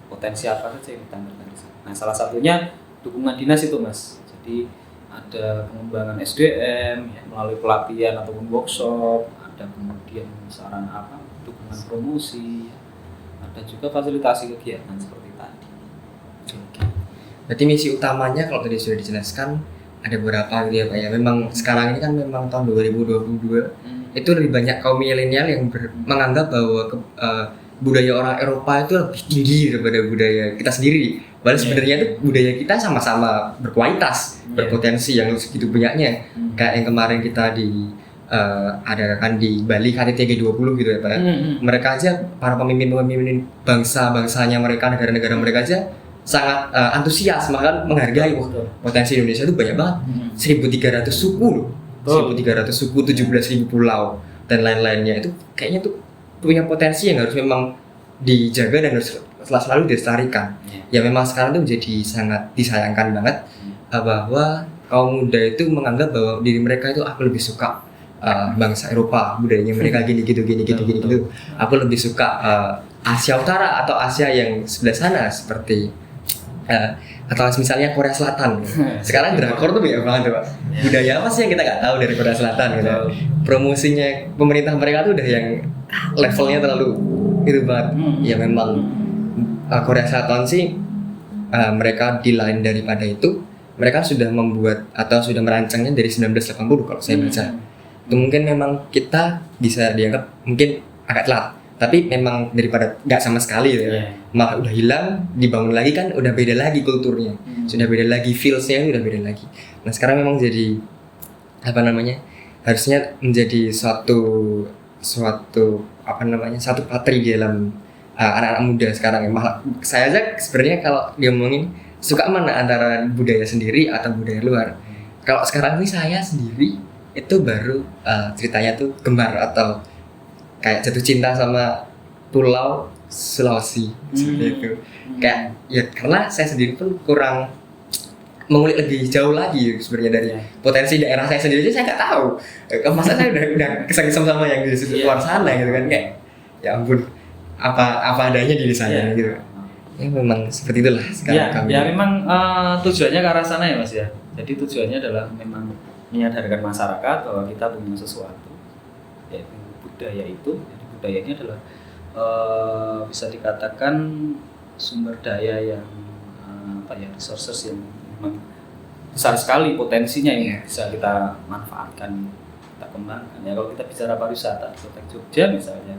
potensi apa saja yang ditampilkan di sana. Nah salah satunya dukungan dinas itu, Mas. Jadi ada pengembangan SDM ya, melalui pelatihan ataupun workshop, ada kemudian sarana dukungan promosi, ada juga fasilitasi kegiatan seperti tadi. Oke. Berarti misi utamanya kalau tadi sudah dijelaskan ada beberapa gitu ya Pak ya. Memang sekarang ini kan memang tahun 2022 itu lebih banyak kaum milenial yang menganggap bahwa budaya orang Eropa itu lebih tinggi daripada budaya kita sendiri. Padahal sebenarnya itu budaya kita sama-sama berkualitas, berpotensi yang segitu banyaknya. Kayak yang kemarin kita adakan di Bali KTT G20 gitu ya Pak. Mereka aja para pemimpin bangsa-bangsanya mereka, negara-negara mereka aja sangat antusias, bahkan menghargai potensi Indonesia itu banyak banget. 1.300 suku loh. 1.300 suku, 17.000 pulau dan lain-lainnya itu kayaknya tuh punya potensi yang harus memang dijaga dan harus selalu dilestarikan. Ya memang sekarang itu menjadi sangat disayangkan banget bahwa kaum muda itu menganggap bahwa diri mereka itu aku lebih suka bangsa Eropa, budayanya mereka gini gitu. Aku lebih suka Asia Utara atau Asia yang sebelah sana seperti atau misalnya Korea Selatan. Sekarang drakor tuh banyak banget tuh, Pak. Budaya apa sih yang kita nggak tahu dari Korea Selatan gitu. Promosinya pemerintah mereka tuh udah yang levelnya terlalu gitu banget. Ya memang Korea Selatan sih mereka di lain daripada itu, mereka sudah membuat atau sudah merancangnya dari 1980 kalau saya baca. Itu mungkin memang kita bisa dianggap mungkin agak telat, tapi memang daripada nggak sama sekali ya, malah udah hilang, dibangun lagi kan udah beda lagi kulturnya, sudah beda lagi, feelsnya udah beda lagi. Nah sekarang memang jadi apa namanya, harusnya menjadi suatu patri di dalam anak-anak muda sekarang. Malah saya aja sebenarnya kalau dia ngomongin suka mana antara budaya sendiri atau budaya luar. Kalau sekarang ini saya sendiri itu baru ceritanya tuh gemar atau kayak jatuh cinta sama Pulau Sulawesi seperti itu. Kayak ya karena saya sendiri pun kurang mengulik lebih jauh lagi sebenarnya dari potensi daerah saya sendiri aja saya nggak tahu. Masa saya udah kesang-kesang sama yang di luar sana gitu kan, kayak ya ampun apa adanya diri saya gitu. Ya memang seperti itulah sekarang kami. Ya memang tujuannya ke arah sana ya Mas ya. Jadi tujuannya adalah memang menyadarkan masyarakat bahwa kita punya sesuatu, yaitu budaya itu. Jadi budaya ini adalah bisa dikatakan sumber daya yang resources yang memang besar sekali potensinya yang bisa kita manfaatkan, kita kembangkan. Ya kalau kita bicara pariwisata, kota Jogja misalnya,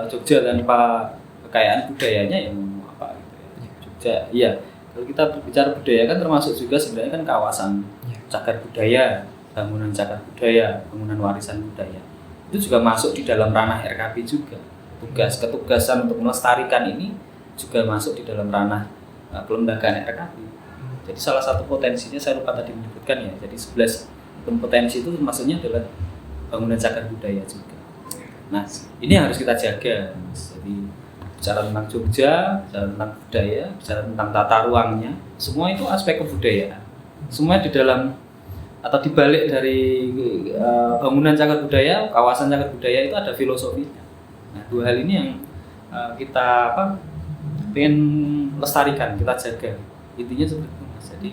Jogja tanpa kekayaan budayanya yang apa gitu ya. Jogja, iya. Kalau kita berbicara budaya kan termasuk juga sebenarnya kan kawasan cagar budaya, bangunan cagar budaya, bangunan warisan budaya. Itu juga masuk di dalam ranah RKB juga. Ketugasan untuk melestarikan ini juga masuk di dalam ranah kelembagaan RKB. Jadi salah satu potensinya saya lupa tadi menyebutkan ya. Jadi 11 potensi itu maksudnya adalah bangunan cagar budaya juga. Nah, ini harus kita jaga. Jadi bicara tentang Jogja, bicara tentang budaya, bicara tentang tata ruangnya, semua itu aspek kebudayaan. Semua di dalam atau di balik dari bangunan cagar budaya, kawasan cagar budaya itu ada filosofinya. Nah, dua hal ini yang kita pengen lestarikan, kita jaga. Intinya seperti itu. Jadi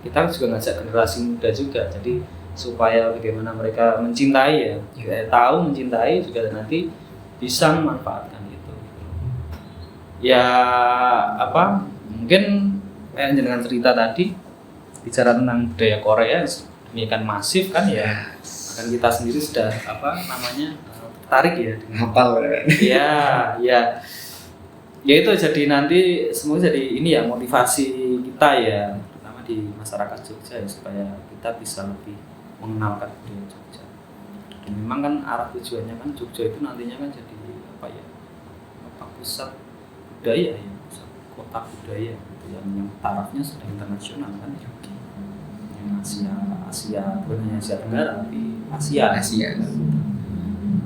kita juga ngajak generasi muda juga. Jadi supaya bagaimana mereka mencintai tahu mencintai juga nanti bisa memanfaatkan itu. Ya mungkin kayak dengan cerita tadi bicara tentang budaya Korea demikian masif kan ya, kan kita sendiri sudah tertarik ya dengan hafal ya itu jadi nanti semua jadi ini ya motivasi kita ya, terutama di masyarakat Jogja ya, supaya kita bisa lebih mengenalkan budaya Jogja. Dan memang kan arah tujuannya kan Jogja itu nantinya kan jadi pusat budaya ya, pusat kota budaya gitu, yang tarafnya sudah internasional kan ya. Asia bukan hanya Asia Tenggara tapi Asia.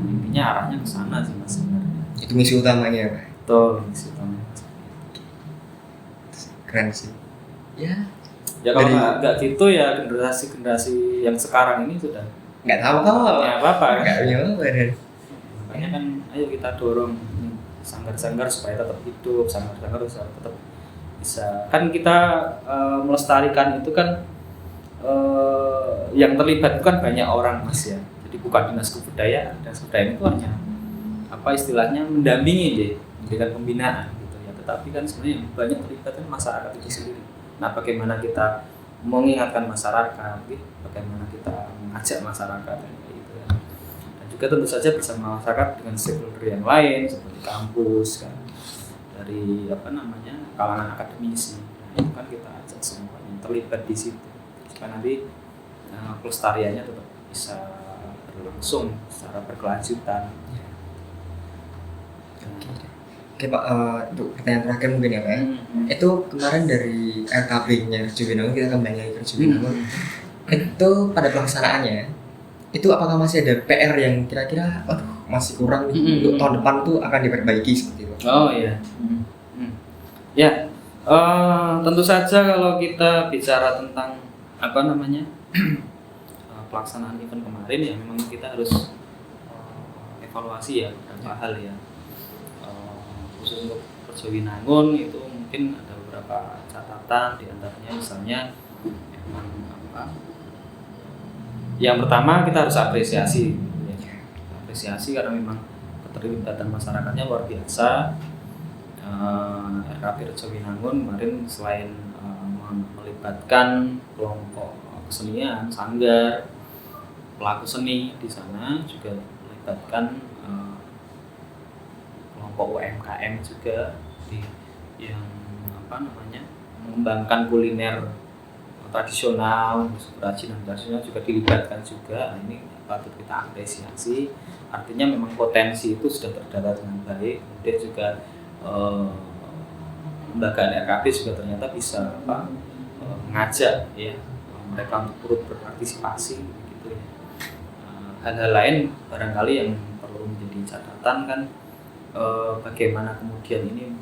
Intinya arahnya ke sana sih Mas sebenarnya. Itu misi utamanya Pak. Betul, misi utamanya. Keren sih. Ya Kalau nggak gitu ya generasi yang sekarang ini sudah nggak tahu kok. Ya apa-apa. Nggak punya apa dan. Makanya kan ayo kita dorong sanggar-sanggar supaya tetap hidup, sanggar-sanggar tetap bisa. Kan kita melestarikan itu kan yang terlibat itu kan banyak orang Mas ya. Jadi bukan dinas kebudayaan, dinas kebudayaan itu hanya istilahnya mendampingi deh, memberikan pembinaan gitu ya. Tetapi kan sebenarnya banyak terlibat kan masyarakat itu sendiri. Nah, bagaimana kita mengingatkan masyarakat, gitu, bagaimana kita mengajak masyarakat gitu ya. Dan juga tentu saja bersama masyarakat dengan stakeholder yang lain seperti kampus kan, dari kalangan akademisi. Nah, itu kan kita ajak semua yang terlibat di situ. Supaya nanti pelestariannya tetap bisa berlangsung secara berkelanjutan. Oke Pak, untuk pertanyaan terakhir mungkin ya Pak. Itu kemarin dari RKB-nya Rejo kita kembali lagi ke Rejo Itu pada pelaksanaannya, itu apakah masih ada PR yang kira-kira masih kurang nih, Mm-mm. untuk tahun depan tuh akan diperbaiki seperti itu. Oh iya. Ya, tentu saja kalau kita bicara tentang apa namanya pelaksanaan event kemarin ya memang kita harus evaluasi ya beberapa hal ya. Khusus untuk Rejowinangun itu mungkin ada beberapa catatan, diantaranya misalnya memang apa? Yang pertama kita harus apresiasi, ya. Apresiasi karena memang keterlibatan masyarakatnya luar biasa. RKP Rejowinangun kemarin selain melibatkan kelompok kesenian, sanggar, pelaku seni di sana juga melibatkan kelompok UMKM juga yang apa namanya mengembangkan kuliner tradisional, kerajinan tradisional juga dilibatkan juga. Nah, ini patut kita apresiasi. Artinya memang potensi itu sudah terdata dengan baik. Kemudian juga lembaga RKP juga ternyata bisa mengajak ya mereka untuk turut berpartisipasi gitu ya. Hal-hal lain barangkali yang perlu menjadi catatan kan bagaimana kemudian ini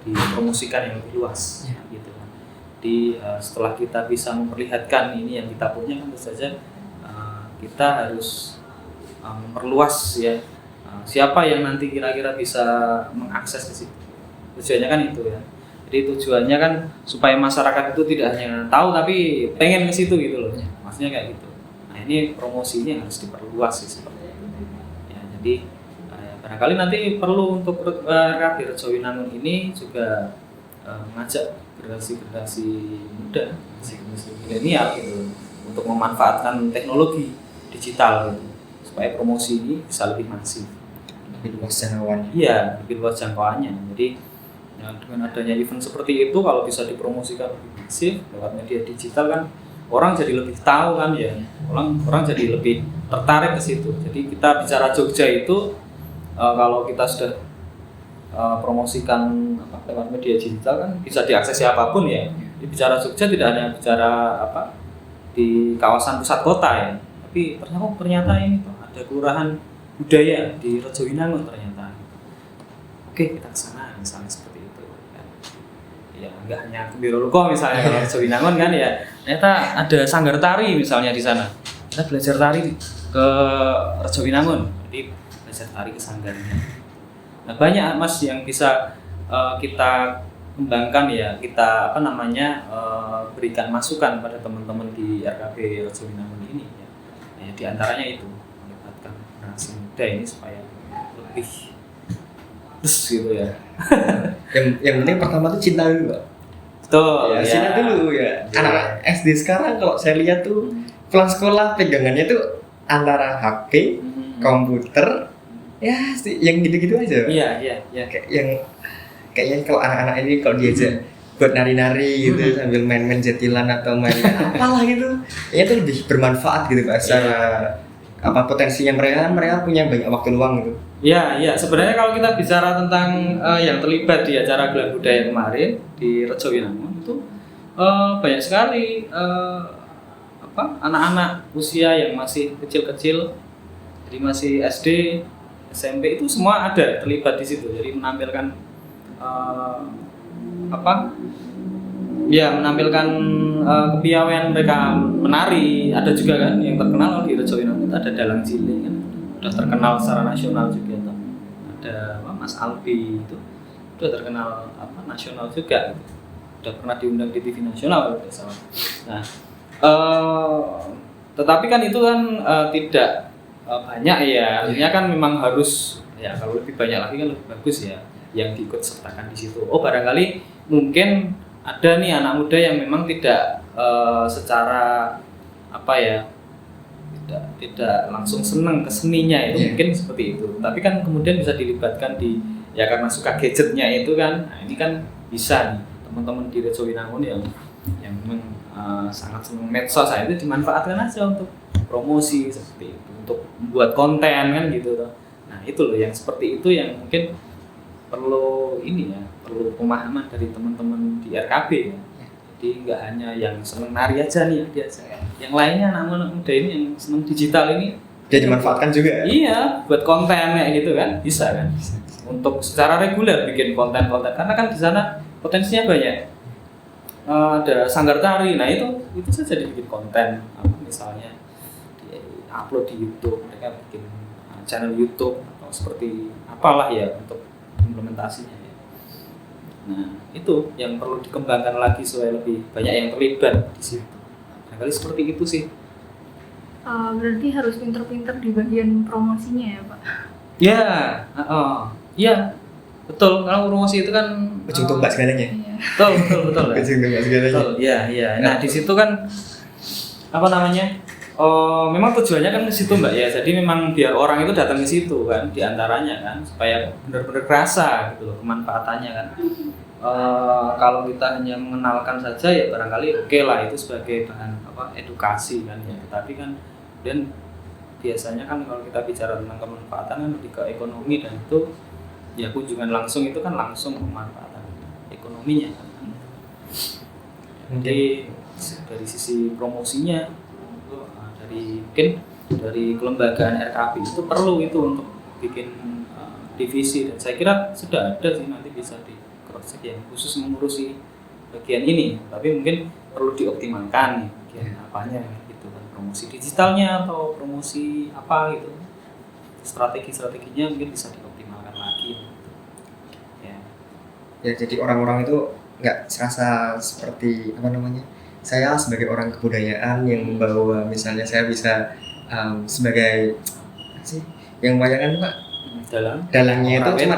dipromosikan yang lebih luas gitu kan. Setelah kita bisa memperlihatkan ini yang kita punya kan tentu saja kita harus memperluas ya siapa yang nanti kira-kira bisa mengakses ke situ. Tujuannya kan itu ya. Jadi tujuannya kan supaya masyarakat itu tidak hanya tahu tapi pengen ke situ gitu loh. Maksudnya kayak gitu. Nah, ini promosinya harus diperluas sih seperti itu. Ya, jadi barangkali nanti perlu untuk RKP Rejowinangun ini juga mengajak generasi muda, generasi milenial gitu untuk memanfaatkan teknologi digital gitu supaya promosi ini bisa lebih masif. Lebih luas jangkauannya. Iya, lebih luas jangkauannya. Jadi ya, dengan adanya event seperti itu kalau bisa dipromosikan lebih masif lewat media digital kan orang jadi lebih tahu kan ya. Orang jadi lebih tertarik ke situ. Jadi kita bicara Jogja itu kalau kita sudah promosikan lewat media digital kan bisa diakses siapapun ya. Jadi bicara Jogja tidak hanya bicara di kawasan pusat kota ya, tapi ternyata ini ada kelurahan budaya di Rejowinangun ternyata. Oke, kita ke sana misalnya seperti itu kan. Ya nggak hanya ke Biro Luko misalnya kalau Rejowinangun kan ya, ternyata ada sanggar tari misalnya di sana. Kita belajar tari ke Rejowinangun, jadi belajar tari ke sanggarnya. Nah, banyak Mas yang bisa kita kembangkan ya, kita berikan masukan pada teman-teman di RKP Rejowinangun ini ya. Nah, di antaranya itu melibatkan generasi muda ini supaya lebih gitu ya. yang penting pertama tuh cinta dulu, Pak. Betul Ya, cinta dulu ya. Anak SD sekarang kalau saya lihat tuh pulang sekolah pegangannya tuh antara HP, komputer, ya yang gitu-gitu aja. Iya. Kayaknya kalau anak-anak ini kalau diajak buat nari-nari gitu sambil main-main jetilan atau main apalah gitu, ya itu lebih bermanfaat gitu Pak. Secara potensinya mereka punya banyak waktu luang gitu. Iya. Sebenarnya kalau kita bicara tentang yang terlibat di acara Gelar Budaya kemarin di Rejowinangun itu banyak sekali anak-anak usia yang masih kecil-kecil, jadi masih SD, SMP itu semua ada terlibat di situ. Jadi menampilkan menampilkan kepiawaian mereka menari. Ada juga kan yang terkenal di Rejowinangun ada Dalang Cilik kan, udah terkenal secara nasional juga tuh. Ada Mas Albi itu udah terkenal nasional juga gitu. Udah pernah diundang di TV nasional kalau tidak salah. Nah, tetapi kan itu kan tidak banyak ya. Artinya kan memang harus ya, kalau lebih banyak lagi kan lebih bagus ya yang diikut sertakan di situ. Oh, barangkali mungkin ada nih anak muda yang memang tidak secara tidak langsung senang ke seninya itu mungkin seperti itu. Tapi kan kemudian bisa dilibatkan ya karena suka gadgetnya itu kan. Nah, ini kan bisa nih teman-teman di Rejowinangun yang memang sangat senang medsos, itu dimanfaatkan aja untuk promosi seperti itu, untuk membuat konten kan gitu loh. Nah, itu loh yang seperti itu yang mungkin perlu perlu pemahaman dari teman-teman di RKB ya. Jadi nggak hanya yang seneng nari aja nih dia, yang lainnya anak muda ini yang seneng digital ini Jadi dimanfaatkan juga. Iya, buat konten kayak gitu kan, bisa kan. Untuk secara reguler bikin konten-konten, karena kan di sana potensinya banyak. Ada sanggar tari, nah itu saja dibikin konten, misalnya di upload di YouTube, mereka bikin channel YouTube atau seperti apalah ya untuk implementasinya. Ya. Nah itu yang perlu dikembangkan lagi supaya lebih banyak yang terlibat di situ. Nah, kali seperti itu sih. Berarti harus pinter-pinter di bagian promosinya ya Pak? Ya, iya, betul. Kalau promosi itu kan Ujung tombak segalanya. Iya. betul. Ujung tombak segalanya. Betul, iya. Nah di situ kan apa namanya? Memang tujuannya kan ke situ Mbak ya. Jadi memang biar orang itu datang ke situ kan, diantaranya kan, supaya benar-benar kerasa gitu loh kemanfaatannya kan. Kalau kita hanya mengenalkan saja ya barangkali oke lah itu sebagai bahan edukasi kan ya. Tetapi kan dan biasanya kan kalau kita bicara tentang kemanfaatan kan lebih ke ekonomi, dan itu ya kunjungan langsung itu kan langsung pemanfaatan ekonominya kan. Jadi dari sisi promosinya mungkin dari kelembagaan RKB itu perlu itu untuk bikin divisi, dan saya kira sudah ada sih, nanti bisa di cross check yang khusus mengurusi bagian ini, tapi mungkin perlu dioptimalkan nih bagian apanya gitu kan, promosi digitalnya atau promosi apa gitu, strategi-strateginya mungkin bisa dioptimalkan lagi Ya jadi orang-orang itu nggak serasa seperti apa namanya, saya sebagai orang kebudayaan yang membawa, misalnya saya bisa sebagai apa sih yang bayangkan Pak, dalangnya itu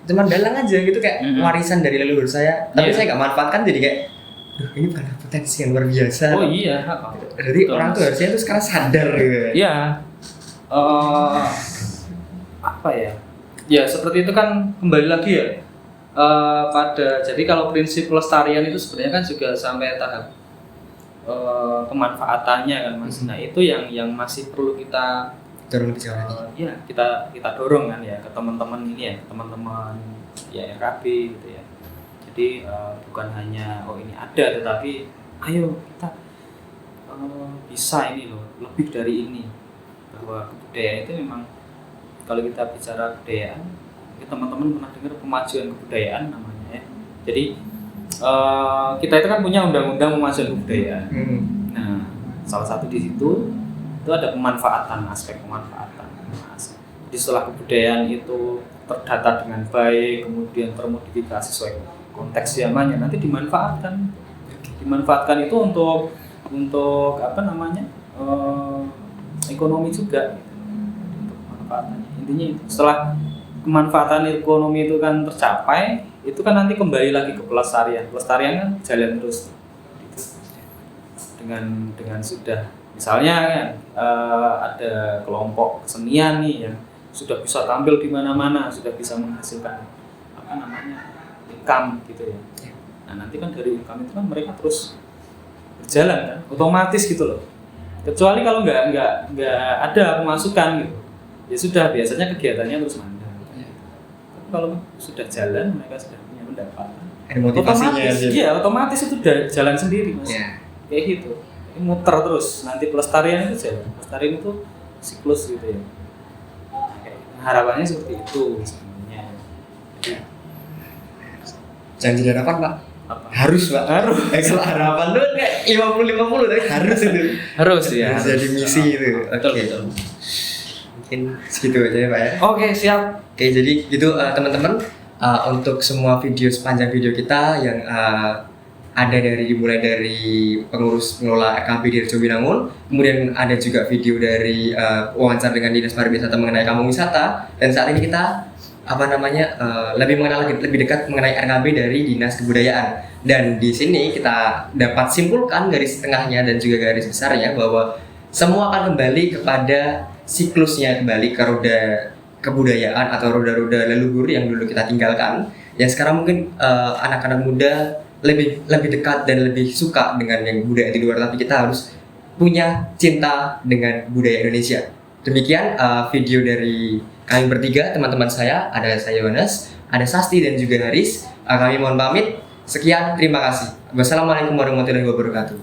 cuma dalang aja gitu, kayak warisan dari leluhur saya, tapi saya nggak manfaatkan, jadi kayak ini bukan potensi yang luar biasa. Oh iya. Jadi orang tuh harusnya tuh sekarang sadar gitu. Iya. Apa ya? Ya seperti itu kan, kembali lagi ya pada, jadi kalau prinsip pelestarian itu sebenarnya kan juga sampai tahap pemanfaatannya kan Mas. Nah itu yang masih perlu kita dorong lebih jauh lagi. Ya kita dorong kan ya ke teman-teman ini ya, teman-teman ya RKB gitu ya. Jadi bukan hanya ini ada, tetapi ayo kita bisa ini loh, lebih dari ini, bahwa kebudayaan itu memang kalau kita bicara kebudayaan, teman-teman pernah dengar pemajuan kebudayaan namanya ya. Jadi kita itu kan punya undang-undang pemajuan kebudayaan. Nah salah satu di situ itu ada pemanfaatan, aspek pemanfaatan. Jadi setelah kebudayaan itu terdata dengan baik, kemudian termodifikasi sesuai konteks zamannya, nanti dimanfaatkan itu untuk apa namanya ekonomi juga gitu. Untuk manfaatnya intinya itu. Setelah kemanfaatan ekonomi itu kan tercapai, itu kan nanti kembali lagi ke pelestarian kan jalan terus gitu. dengan sudah misalnya kan ada kelompok kesenian nih yang sudah bisa tampil di mana-mana, sudah bisa menghasilkan apa namanya income gitu ya. Nah nanti kan dari income itu kan mereka terus berjalan kan, otomatis gitu loh. Kecuali kalau nggak ada pemasukan gitu, ya sudah biasanya kegiatannya terus mandek. Tapi kalau sudah jalan, mereka sudah punya pendapatan. Otomatis itu udah jalan sendiri Mas. Kayak gitu. Ini muter terus, nanti pelestarian itu jalan. Pelestarian itu siklus gitu ya. Harapannya seperti itu sebenarnya. Jangan jadi harapan Pak. Apa? Harus Pak. Harus. Kalau harapan tuh kayak 50-50 tapi harus itu. Harus ya. Harus jadi misi itu. Oke. Mungkin segitu aja ya Pak ya. Oke, siap. Oke, jadi gitu teman-teman, untuk semua video sepanjang video kita yang ada dimulai dari pengurus pengelola RKB di Rejowinangun, kemudian ada juga video dari wawancara dengan Dinas Pariwisata mengenai kampung wisata, dan saat ini kita lebih mengenal lebih dekat mengenai RKB dari Dinas Kebudayaan. Dan di sini kita dapat simpulkan garis tengahnya dan juga garis besarnya bahwa semua akan kembali kepada siklusnya, kembali ke roda kebudayaan atau roda-roda leluhur yang dulu kita tinggalkan. Yang sekarang mungkin anak-anak muda lebih dekat dan lebih suka dengan yang budaya di luar, tapi kita harus punya cinta dengan budaya Indonesia. Demikian video dari kami bertiga, teman-teman saya, ada saya Yohanes, ada Sasti dan juga Haris. Kami mohon pamit. Sekian, terima kasih. Wassalamualaikum warahmatullahi wabarakatuh.